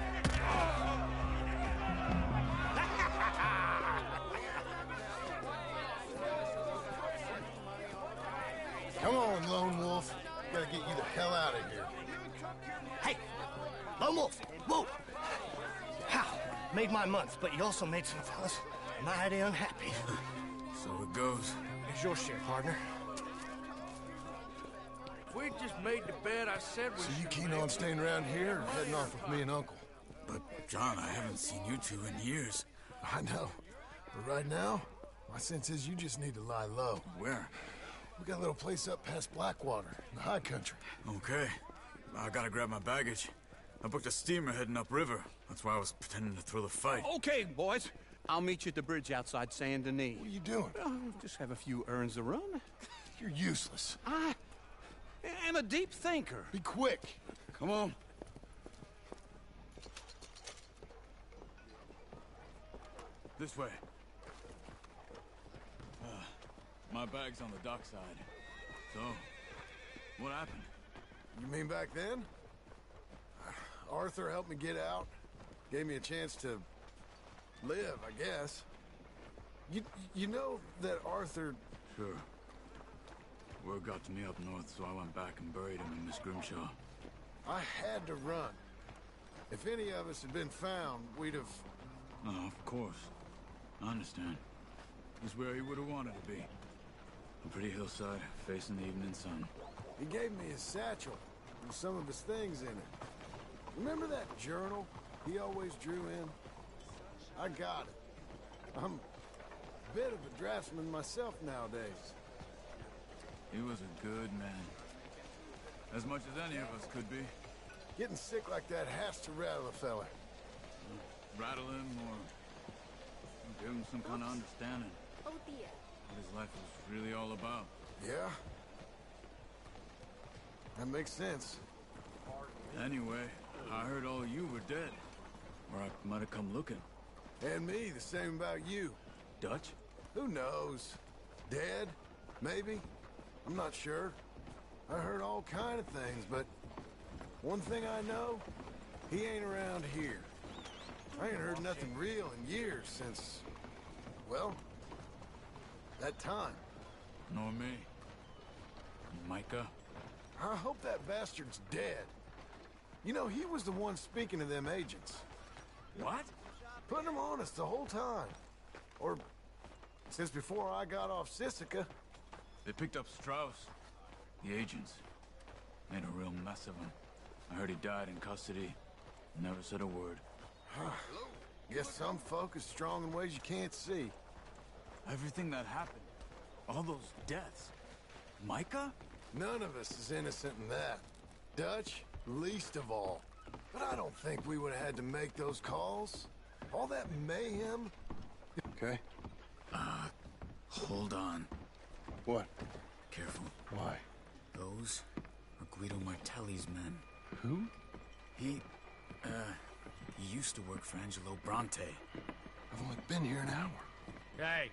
Come on, Lone Wolf. Gotta get you the hell out of here. Hey! Lone Wolf! Whoa! How? Made my month, but you also made some fellas mighty unhappy. So it goes. Here's your share, partner. We just made the bet I said we So you should keen make. on staying around here or heading off with me and Uncle? But, John, I haven't seen you two in years. I know. But right now, My sense is you just need to lie low. Where? We got a little place up past Blackwater, in the high country. Okay. I gotta grab my baggage. I booked a steamer heading upriver. That's why I was pretending to throw the fight. Okay, boys. I'll meet you at the bridge outside Saint Denis. What are you doing? Oh, just have a few errands to run. You're useless. I am a deep thinker. Be quick. Come on. This way. My bag's on the dockside. So, what happened? You mean back then? Arthur helped me get out. Gave me a chance to live, I guess. You know that Arthur... Sure. Word got to me up north, so I went back and buried him in Miss Grimshaw. I had to run. If any of us had been found, we'd have... Oh, of course. I understand. He's where he would have wanted to be. A pretty hillside, facing the evening sun. He gave me his satchel with some of his things in it. Remember that journal he always drew in? I got it. I'm a bit of a draftsman myself nowadays. He was a good man. As much as any of us could be. Getting sick like that has to rattle a fella. Rattle him or give him some kind of understanding. Oh dear. What his life was really all about. Yeah. That makes sense. Anyway, I heard all you were dead. Or I might have come looking. And me, the same about you. Dutch? Who knows? Dead? Maybe? I'm not sure. I heard all kind of things, but one thing I know, he ain't around here. I ain't heard nothing real in years since, well, that time. Nor me. Micah? I hope that bastard's dead. You know, he was the one speaking to them agents. What? Putting them on us the whole time. Or since before I got off Sisika. They picked up Strauss. The agents. Made a real mess of him. I heard he died in custody. Never said a word. Guess some folk is strong in ways you can't see. Everything that happened. All those deaths. Micah? None of us is innocent in that. Dutch, least of all. But I don't think we would have had to make those calls. All that mayhem. Okay. Hold on. What? Careful. Why? Those are Guido Martelli's men. Who? He used to work for Angelo Bronte. I've only been here an hour. Hey.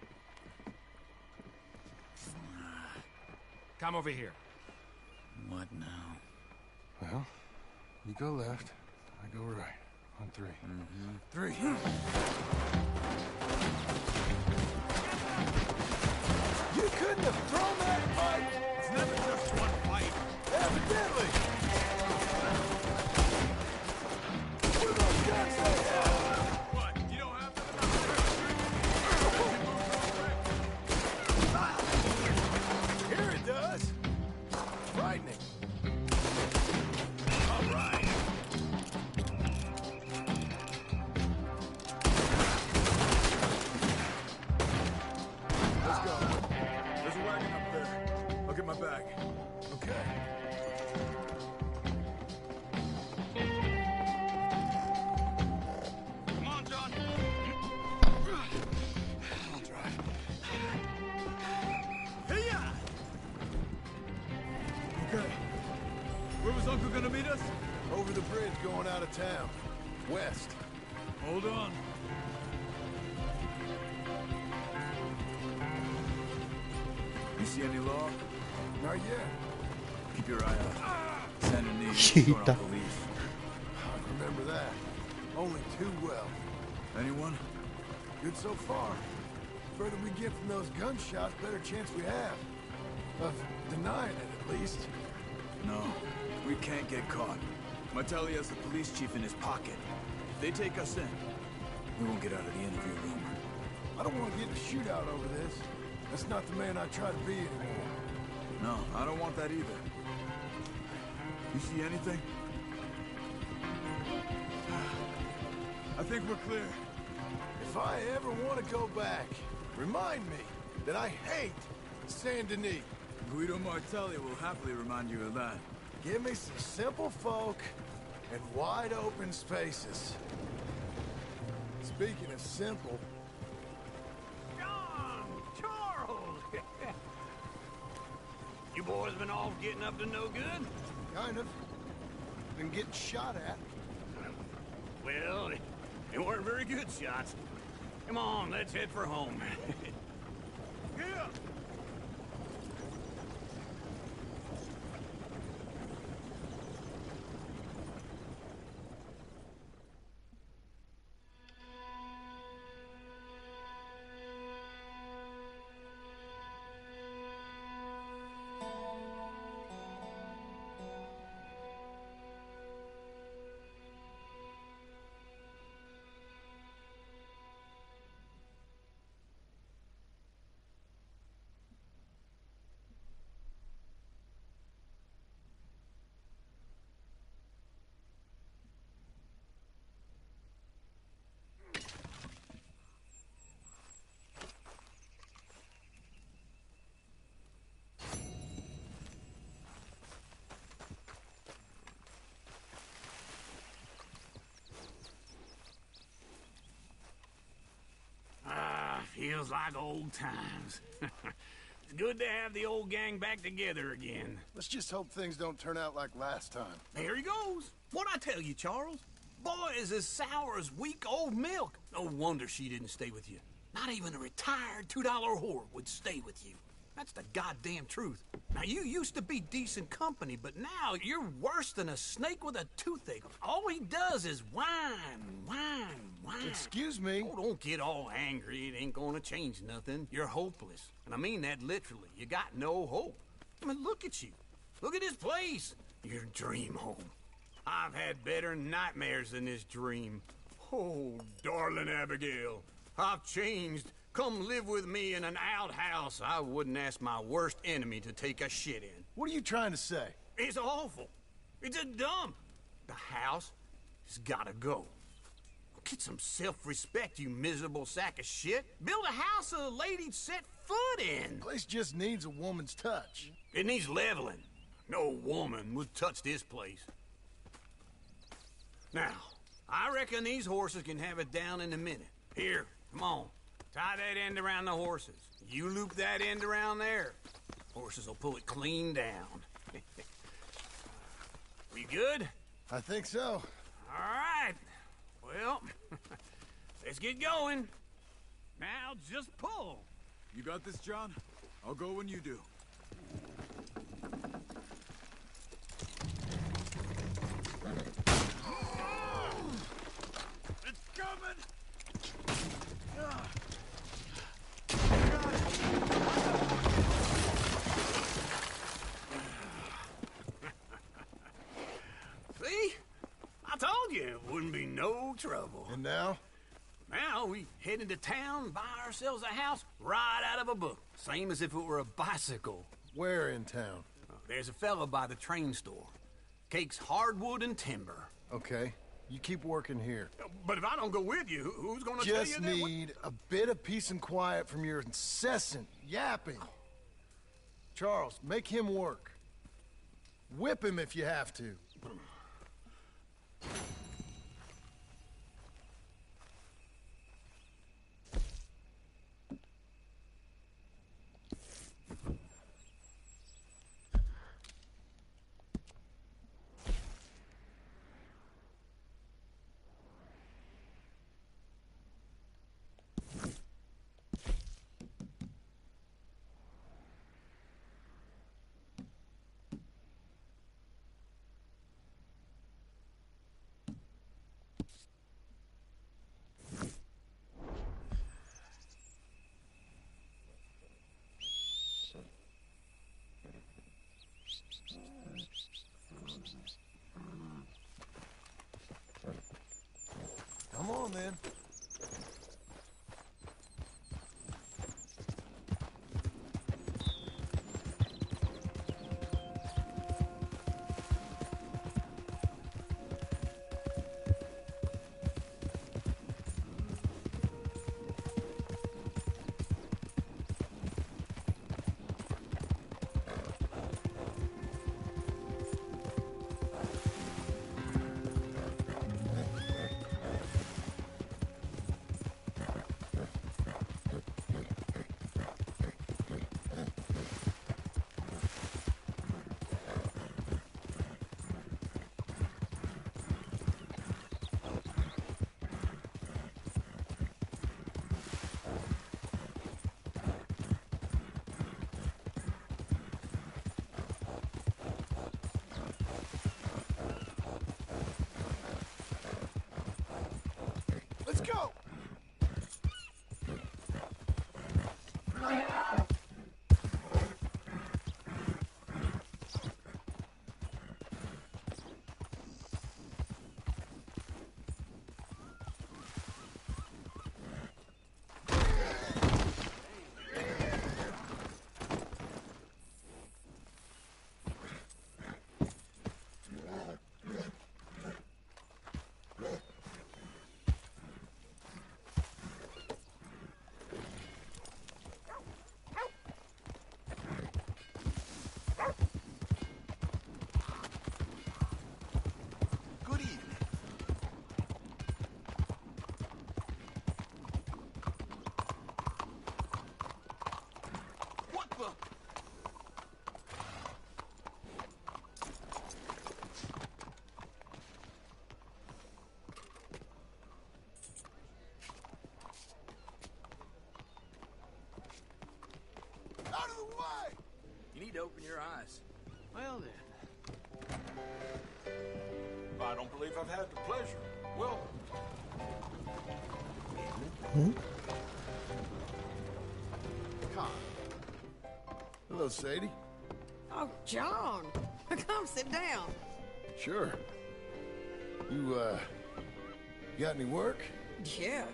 Come over here. What now? Well, you go left, I go right. On three. Mm-hmm. 3. You couldn't have thrown that fight! It's never just one fight. Evidently! What are those guns they have? What? You don't have them? Here it does! Frightening. All right. Let's go. There's a wagon up there. I'll get my bag. Okay. Come on, John. I'll drive. Hey-ya! Okay. Where was Uncle gonna meet us? Over the bridge going out of town. West. Hold on. You see any law? Not yet. Keep your eye out. Send a knee. Shit. Police. I remember that. Only too well. Anyone? Good so far. Further we get from those gunshots, better chance we have. Of denying it, at least. No. We can't get caught. Martelli has the police chief in his pocket. If they take us in, we won't get out of the interview room. I don't want to get in a shootout over this. That's not the man I try to be anymore. No, I don't want that either. You see anything? I think we're clear. If I ever want to go back, Remind me that I hate Saint Denis. Guido Martelli will happily remind you of that. Give me some simple folk and wide open spaces. Speaking of simple... John! Charles! You boys been off getting up to no good? Kind of. Been getting shot at. Well, they weren't very good shots. Come on, let's head for home. Yeah. Feels like old times. It's good to have the old gang back together again. Let's just hope things don't turn out like last time. There he goes. What'd I tell you, Charles? Boy is as sour as weak old milk. No wonder she didn't stay with you. Not even a retired $2 whore would stay with you. That's the goddamn truth. Now, you used to be decent company, but now you're worse than a snake with a toothache. All he does is whine, whine, whine. Excuse me? Oh, don't get all angry. It ain't gonna change nothing. You're hopeless. And I mean that literally. You got no hope. I mean, look at you. Look at this place. Your dream home. I've had better nightmares than this dream. Oh, darling Abigail, I've changed. Come live with me in an outhouse I wouldn't ask my worst enemy to take a shit in. What are you trying to say? It's awful. It's a dump. The house has gotta go. Get some self-respect, you miserable sack of shit. Build a house a lady'd set foot in. The place just needs a woman's touch. It needs leveling. No woman would touch this place. Now, I reckon these horses can have it down in a minute. Here, come on. Tie that end around the horses. You loop that end around there. Horses will pull it clean down. We good? I think so. All right. Well, let's get going. Now just pull. You got this, John? I'll go when you do. It's coming! See? I told you it wouldn't be no trouble. And now? Now we head into town, buy ourselves a house right out of a book. Same as if it were a bicycle. Where in town? There's a fella by the train store. Cakes hardwood and timber. Okay. You keep working here. But if I don't go with you, who's gonna tell you that? Just need a bit of peace and quiet from your incessant yapping. Charles, make him work. Whip him if you have to. Come on, then. Let's go! Out of the way! You need to open your eyes. Well then. I don't believe I've had the pleasure. Well, Con. Hello, Sadie. Oh, John. Come sit down. Sure. You got any work? Yeah.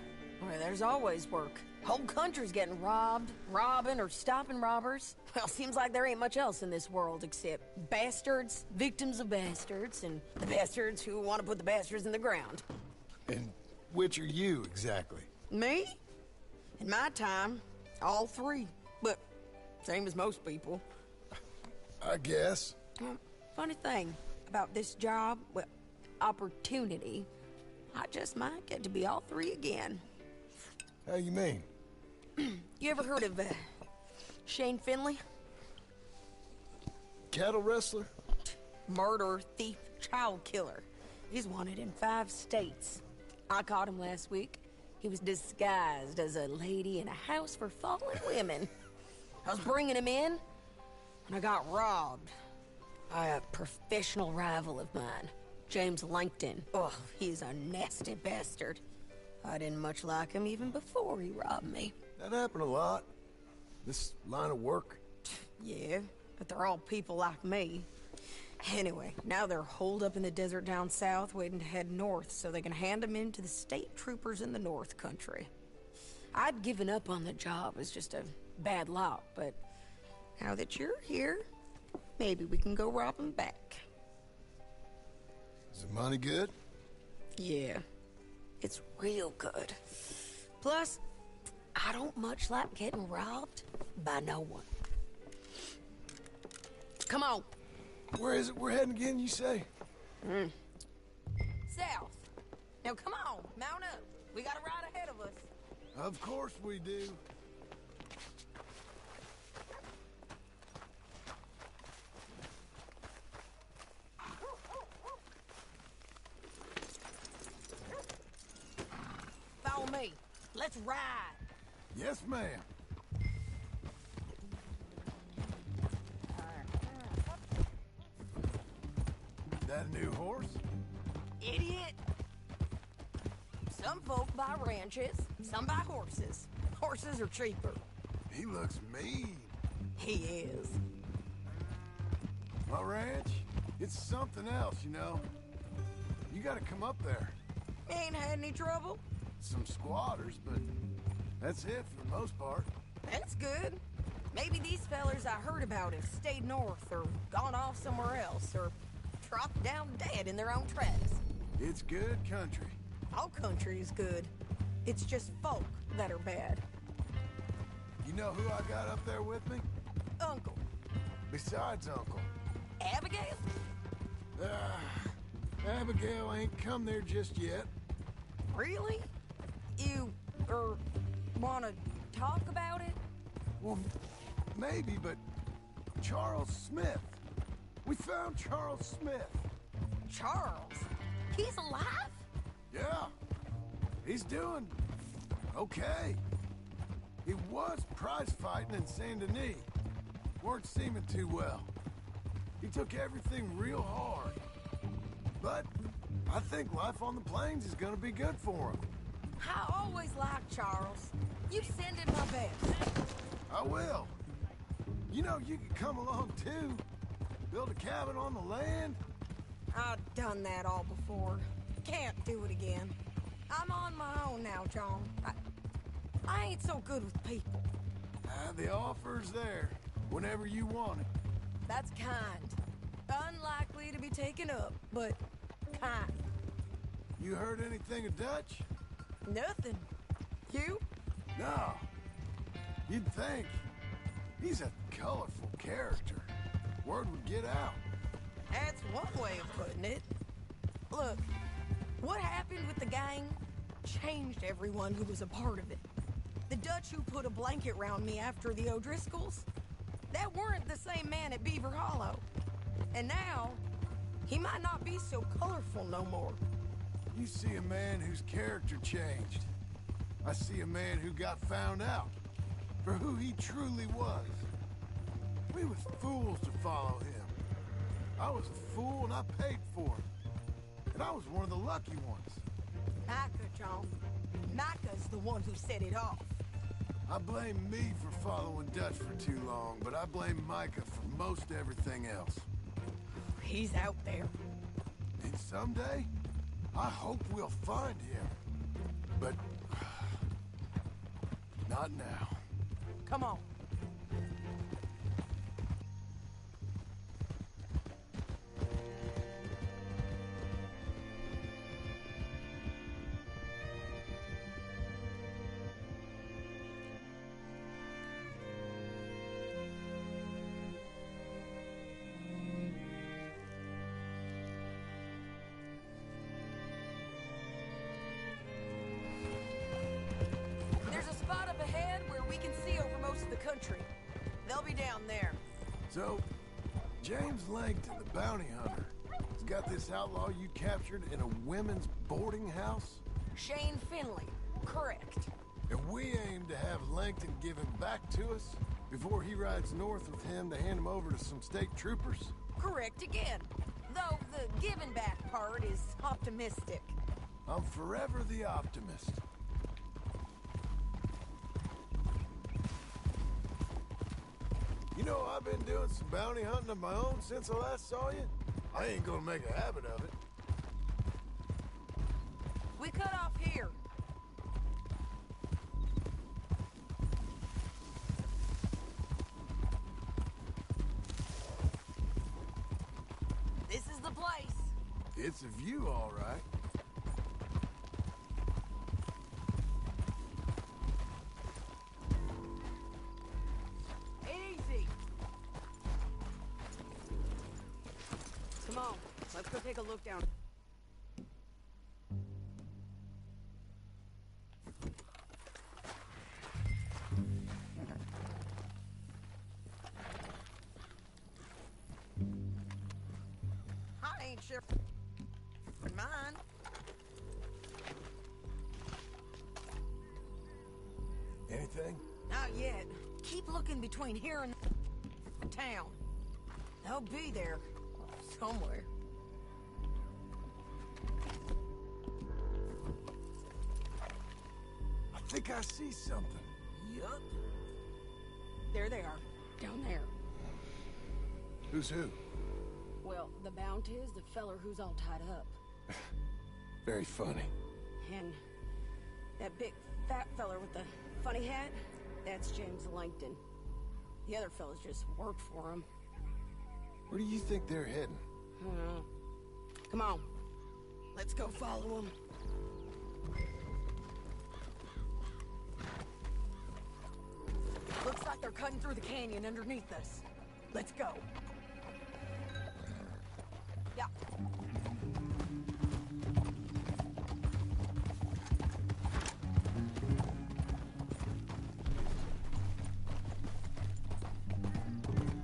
Well, there's always work. Whole country's getting robbed, robbing, or stopping robbers. Well, seems like there ain't much else in this world except bastards, victims of bastards, and the bastards who want to put the bastards in the ground. And which are you, exactly? Me? In my time, all three. But same as most people. I guess. Funny thing about this job, well, opportunity, I just might get to be all three again. How you mean? You ever heard of Shane Finley? Cattle wrestler? Murderer, thief, child killer. He's wanted in 5 states. I caught him last week. He was disguised as a lady in a house for fallen women. I was bringing him in, and I got robbed by a professional rival of mine, James Langton. Oh, he's a nasty bastard. I didn't much like him even before he robbed me. That happened a lot. This line of work. Yeah, but they're all people like me. Anyway, now they're holed up in the desert down south, waiting to head north so they can hand them in to the state troopers in the north country. I'd given up on the job as just a bad lot, but now that you're here, maybe we can go rob them back. Is the money good? Yeah, it's real good. Plus, I don't much like getting robbed by no one. Come on. Where is it we're heading again, you say? South. Now come on, mount up. We got a ride ahead of us. Of course we do. Follow me. Let's ride. Yes, ma'am. That a new horse? Idiot. Some folk buy ranches, some buy horses. Horses are cheaper. He looks mean. He is. My ranch, it's something else, you know. You gotta come up there. Ain't had any trouble? Some squatters, but that's it for the most part. That's good. Maybe these fellers I heard about have stayed north or gone off somewhere else or dropped down dead in their own tracks. It's good country. All country is good. It's just folk that are bad. You know who I got up there with me? Uncle. Besides Uncle. Abigail? Abigail ain't come there just yet. Really? You, wanna talk about it? Well, maybe, but Charles Smith. We found Charles Smith. Charles? He's alive? Yeah. He's doing okay. He was prize fighting in Saint Denis. Weren't seeming too well. He took everything real hard. But I think life on the plains is gonna be good for him. I always liked Charles. You send him my best. I will. You know, you could come along too. Build a cabin on the land. I've done that all before. Can't do it again. I'm on my own now, John. I ain't so good with people. The offer's there, whenever you want it. That's kind. Unlikely to be taken up, but kind. You heard anything of Dutch? Nothing. You? No. You'd think. He's a colorful character. Word would get out. That's one way of putting it. Look, what happened with the gang changed everyone who was a part of it. The Dutch who put a blanket round me after the O'Driscolls, that weren't the same man at Beaver Hollow. And now, he might not be so colorful no more. You see a man whose character changed. I see a man who got found out for who he truly was. We was fools to follow him. I was a fool and I paid for it. And I was one of the lucky ones. Micah, John. Micah's the one who set it off. I blame me for following Dutch for too long, but I blame Micah for most everything else. He's out there. And someday, I hope we'll find him. But not now. Come on. Country. They'll be down there. So, James Langton, the bounty hunter, has got this outlaw you captured in a women's boarding house? Shane Finley, correct. And we aim to have Langton give him back to us before he rides north with him to hand him over to some state troopers? Correct again. Though the giving back part is optimistic. I'm forever the optimist. You know, I've been doing some bounty hunting of my own since I last saw you. I ain't gonna make a habit of it. We cut off here. This is the place. It's a view, all right. Easy. Come on, let's go take a look down. I ain't sure. Mine. Anything? Not yet. Keep looking between here and town. They'll be there somewhere. I think I see something. Yup. There they are, down there. Who's who? Well, the Bounty is the feller who's all tied up. Very funny. And that big fat feller with the funny hat, that's James Langton. The other fellas just worked for him. Where do you think they're heading? Come on. Let's go follow them. Looks like they're cutting through the canyon underneath us. Let's go. Yeah.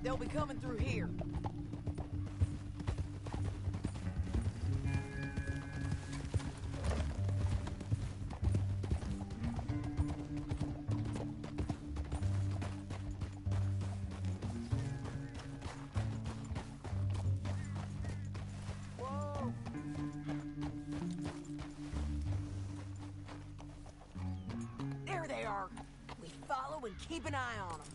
They'll be coming through here. There they are. We follow and keep an eye on them.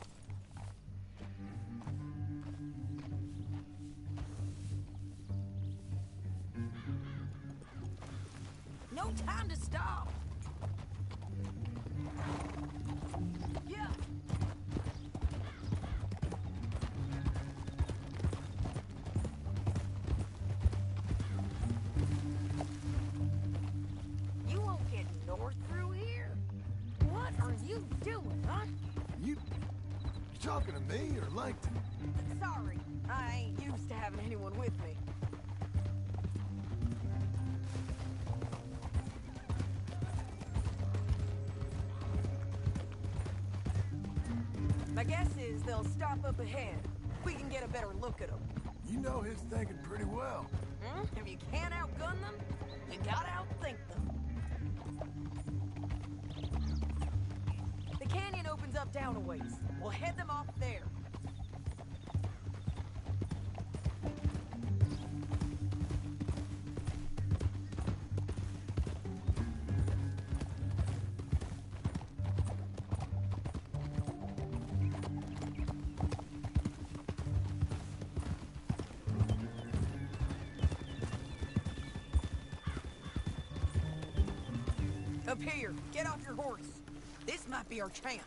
No time to stop. Yeah. You won't get north through here. What are you doing, huh? You talking to me or Langton? Sorry, I ain't used to having anyone with me. My guess is they'll stop up ahead. We can get a better look at them. You know his thinking pretty well. If you can't outgun them, you gotta outthink them. The canyon opens up down a ways. We'll head them off there. Up here, get off your horse. This might be our chance.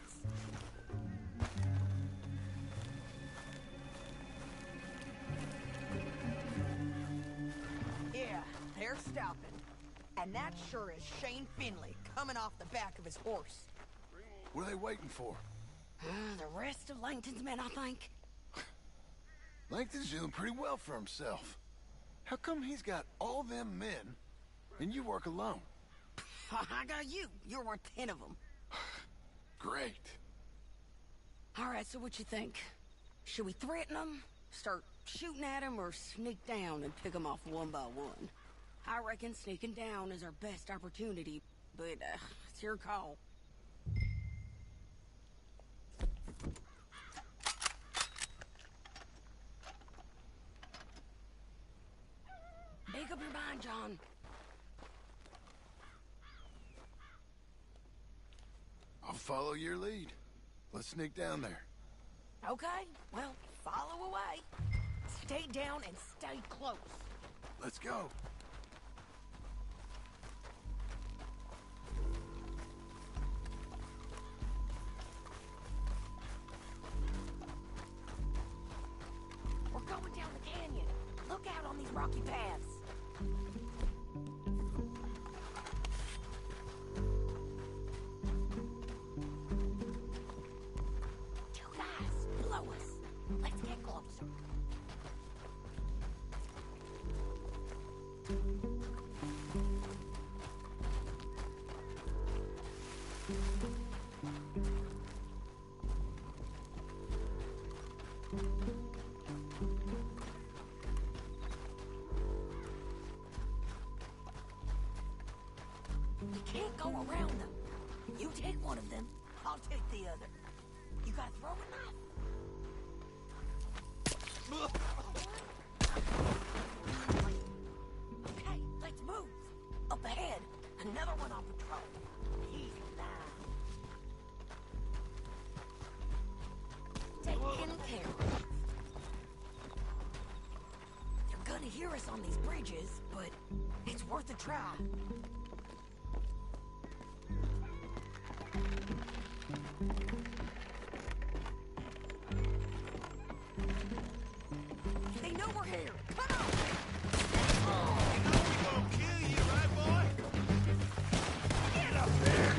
Yeah, they're stopping. And that sure is Shane Finley coming off the back of his horse. What are they waiting for? The rest of Langton's men, I think. Langton's doing pretty well for himself. How come he's got all them men and you work alone? I got you. You're worth 10 of them. Great. All right, so what you think? Should we threaten them, start shooting at them, or sneak down and pick them off one by one? I reckon sneaking down is our best opportunity, but it's your call. Make up your mind, John. I'll follow your lead. Let's sneak down there. Okay, well, follow away. Stay down and stay close. Let's go. We're going down the canyon. Look out on these rocky paths. Let's get closer. You can't go around them. You take one of them, I'll take the other. You got a throwing knife? Okay, let's move. Up ahead, another one on patrol. Easy now. Taken care of. They're gonna hear us on these bridges, but it's worth a try. They know we're here. Come on! You know we gonna kill you, right, boy? Get up there!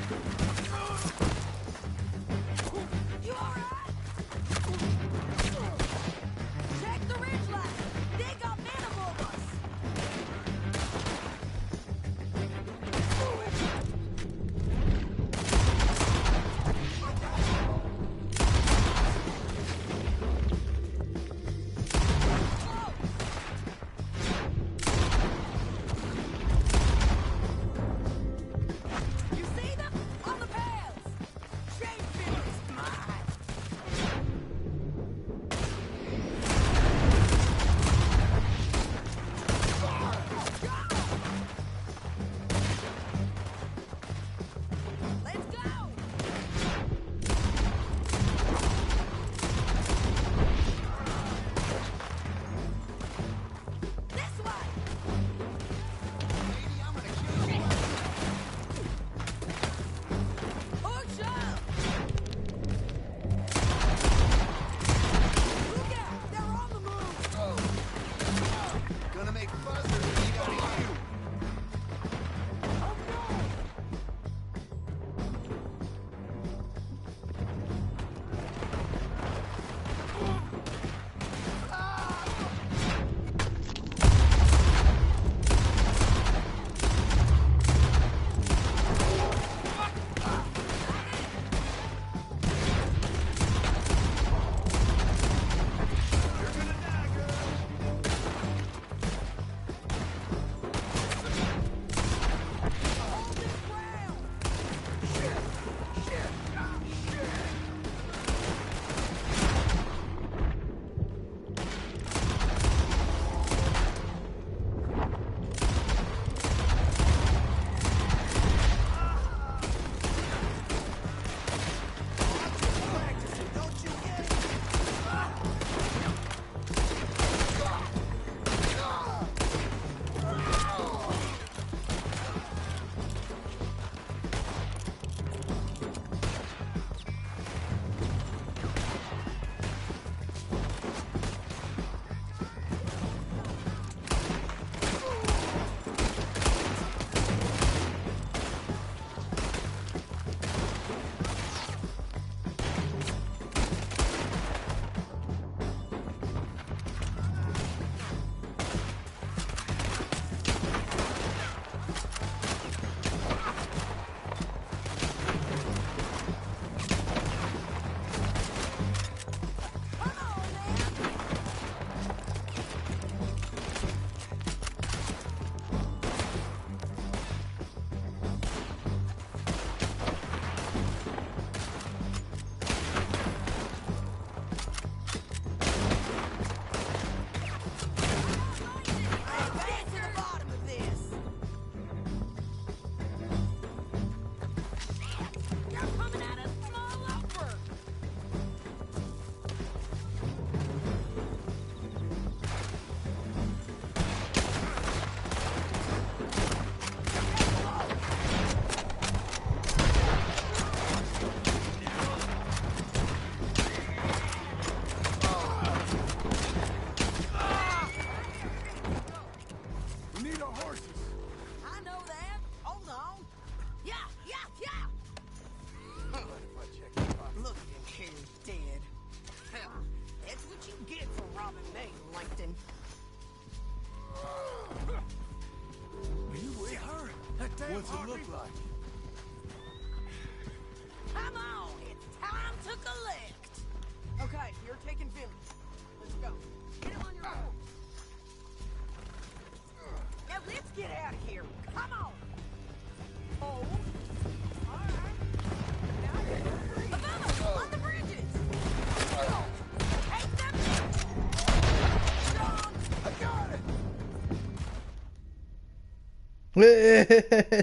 You alright? Check the ridgeline. They got men above us.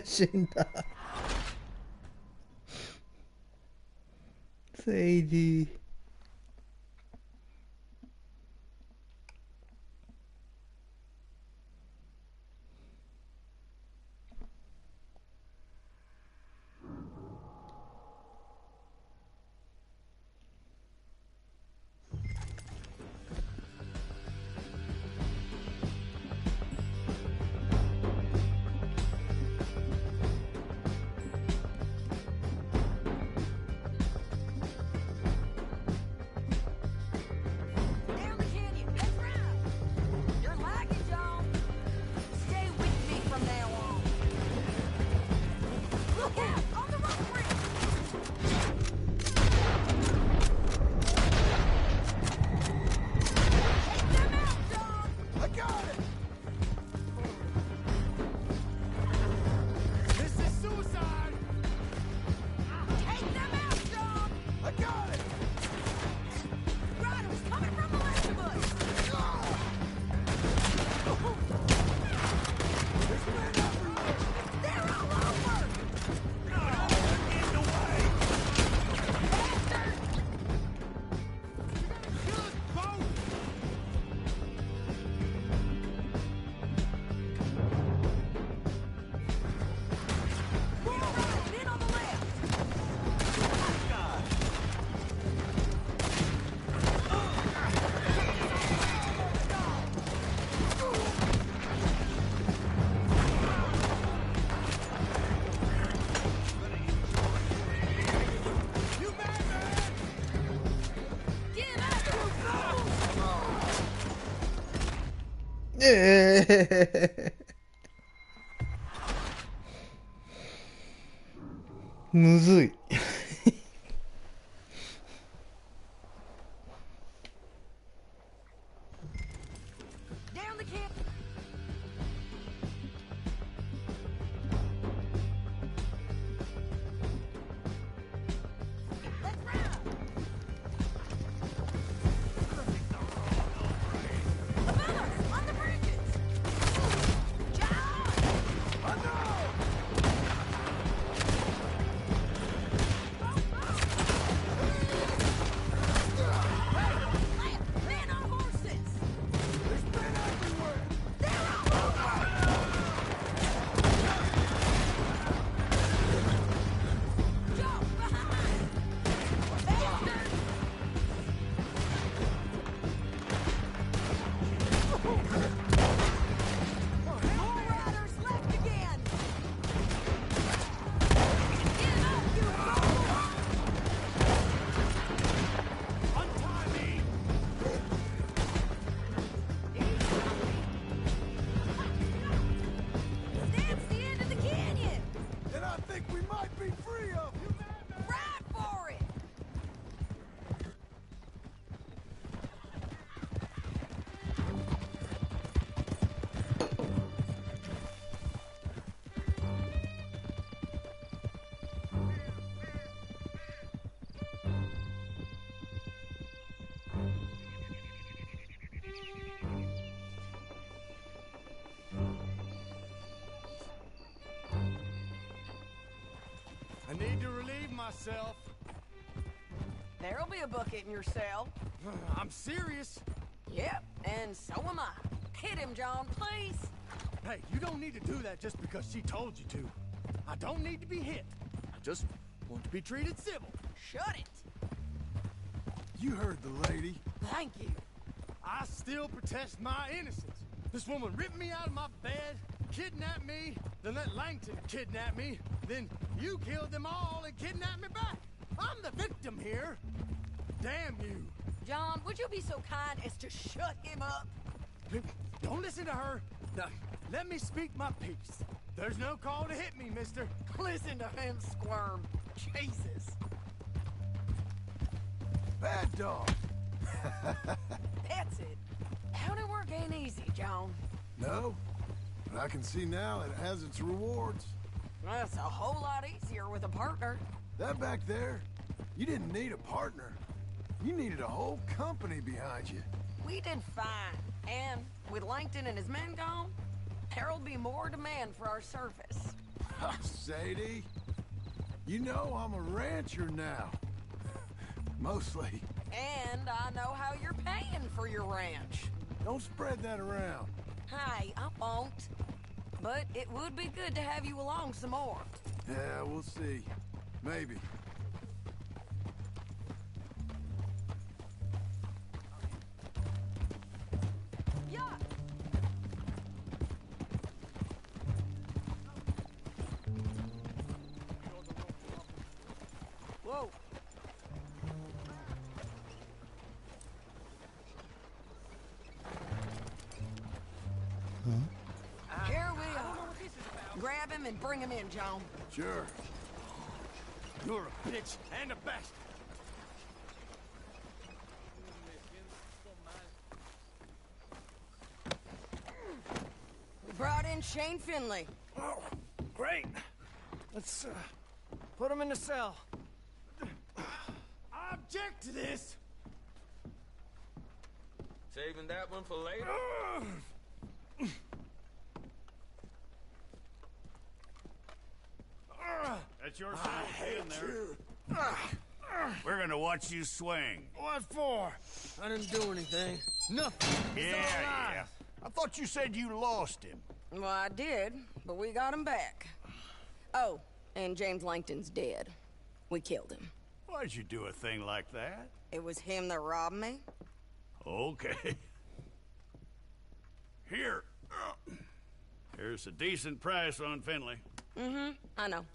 死んだ。セイディ。Down the canyon. Let's ride. You're lagging, John. Stay with me from now on. Look out! On the rock bridge! Take them out, John! I got it! This is suicide! Take them out, John! I got it! Riders coming from the left of us! There's men everywhere! They're all over! In the way! Bastard! Good boat! We're riding in on the left! You madman! Get up, you fools!むずい。Down the camp! Let's ride! Above us, on the bridges! John! I know! Men on horses! There's men everywhere! They're all over! Joe, behind! Bastard! More riders left again! Get up, you fools! Untie me! That's the end of the canyon! And I think we might be free of you! Ride for it! I need to relieve myself. There'll be a bucket in your cell. I'm serious. Yep, and so am I. Hit him, John, please. Hey, you don't need to do that just because she told you to. I don't need to be hit. I just want to be treated civil. Shut it. You heard the lady. Thank you. I still protest my innocence. This woman ripped me out of my bed, kidnapped me, then let Langton kidnap me, then you killed them all and kidnapped me back. I'm the victim here. Damn you. John, would you be so kind as to shut him up? Don't listen to her. Now, let me speak my piece. There's no call to hit me, mister. Listen to him squirm. Jesus. Bad dog. That's it. How'd it work ain't easy, John. No, but I can see now it has its rewards. That's a whole lot easier with a partner. That back there, you didn't need a partner. You needed a whole company behind you. We did fine. And with Langton and his men gone, There'll be more demand for our service. Sadie, you know I'm a rancher now. Mostly. And I know how you're paying for your ranch. Don't spread that around. Hey, I won't. But it would be good to have you along some more. Yeah, we'll see. Maybe. Whoa. Here we are. Grab him and bring him in, John. Sure. You're a bitch and a bastard. We brought in Shane Finley. Oh, great. Let's, put him in the cell. I object to this. Saving that one for later? That's your cell. Stay in there. We're gonna watch you swing. What for? I didn't do anything. Nothing. It's all lies. Yeah. I thought you said you lost him. Well, I did, but we got him back. Oh, and James Langton's dead. We killed him. Why'd you do a thing like that? It was him that robbed me. Okay. Here. Here's a decent price on Finley. Mm-hmm, I know.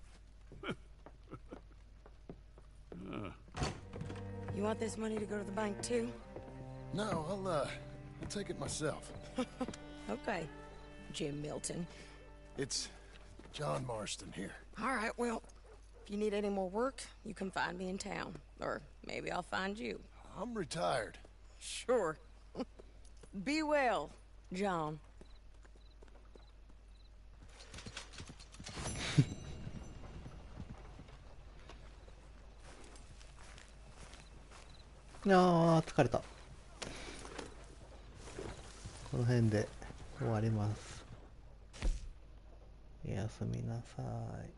You want this money to go to the bank, too? No, I'll take it myself. Okay, Jim Milton. It's John Marston here. All right, well, if you need any more work, you can find me in town. Or maybe I'll find you. I'm retired. Sure. Be well, John.ああ、疲れた。この辺で終わります。おやすみなさい。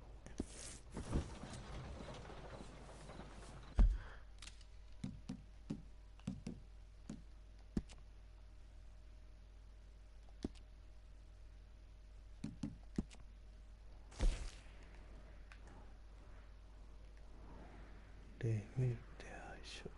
レミルでしょ。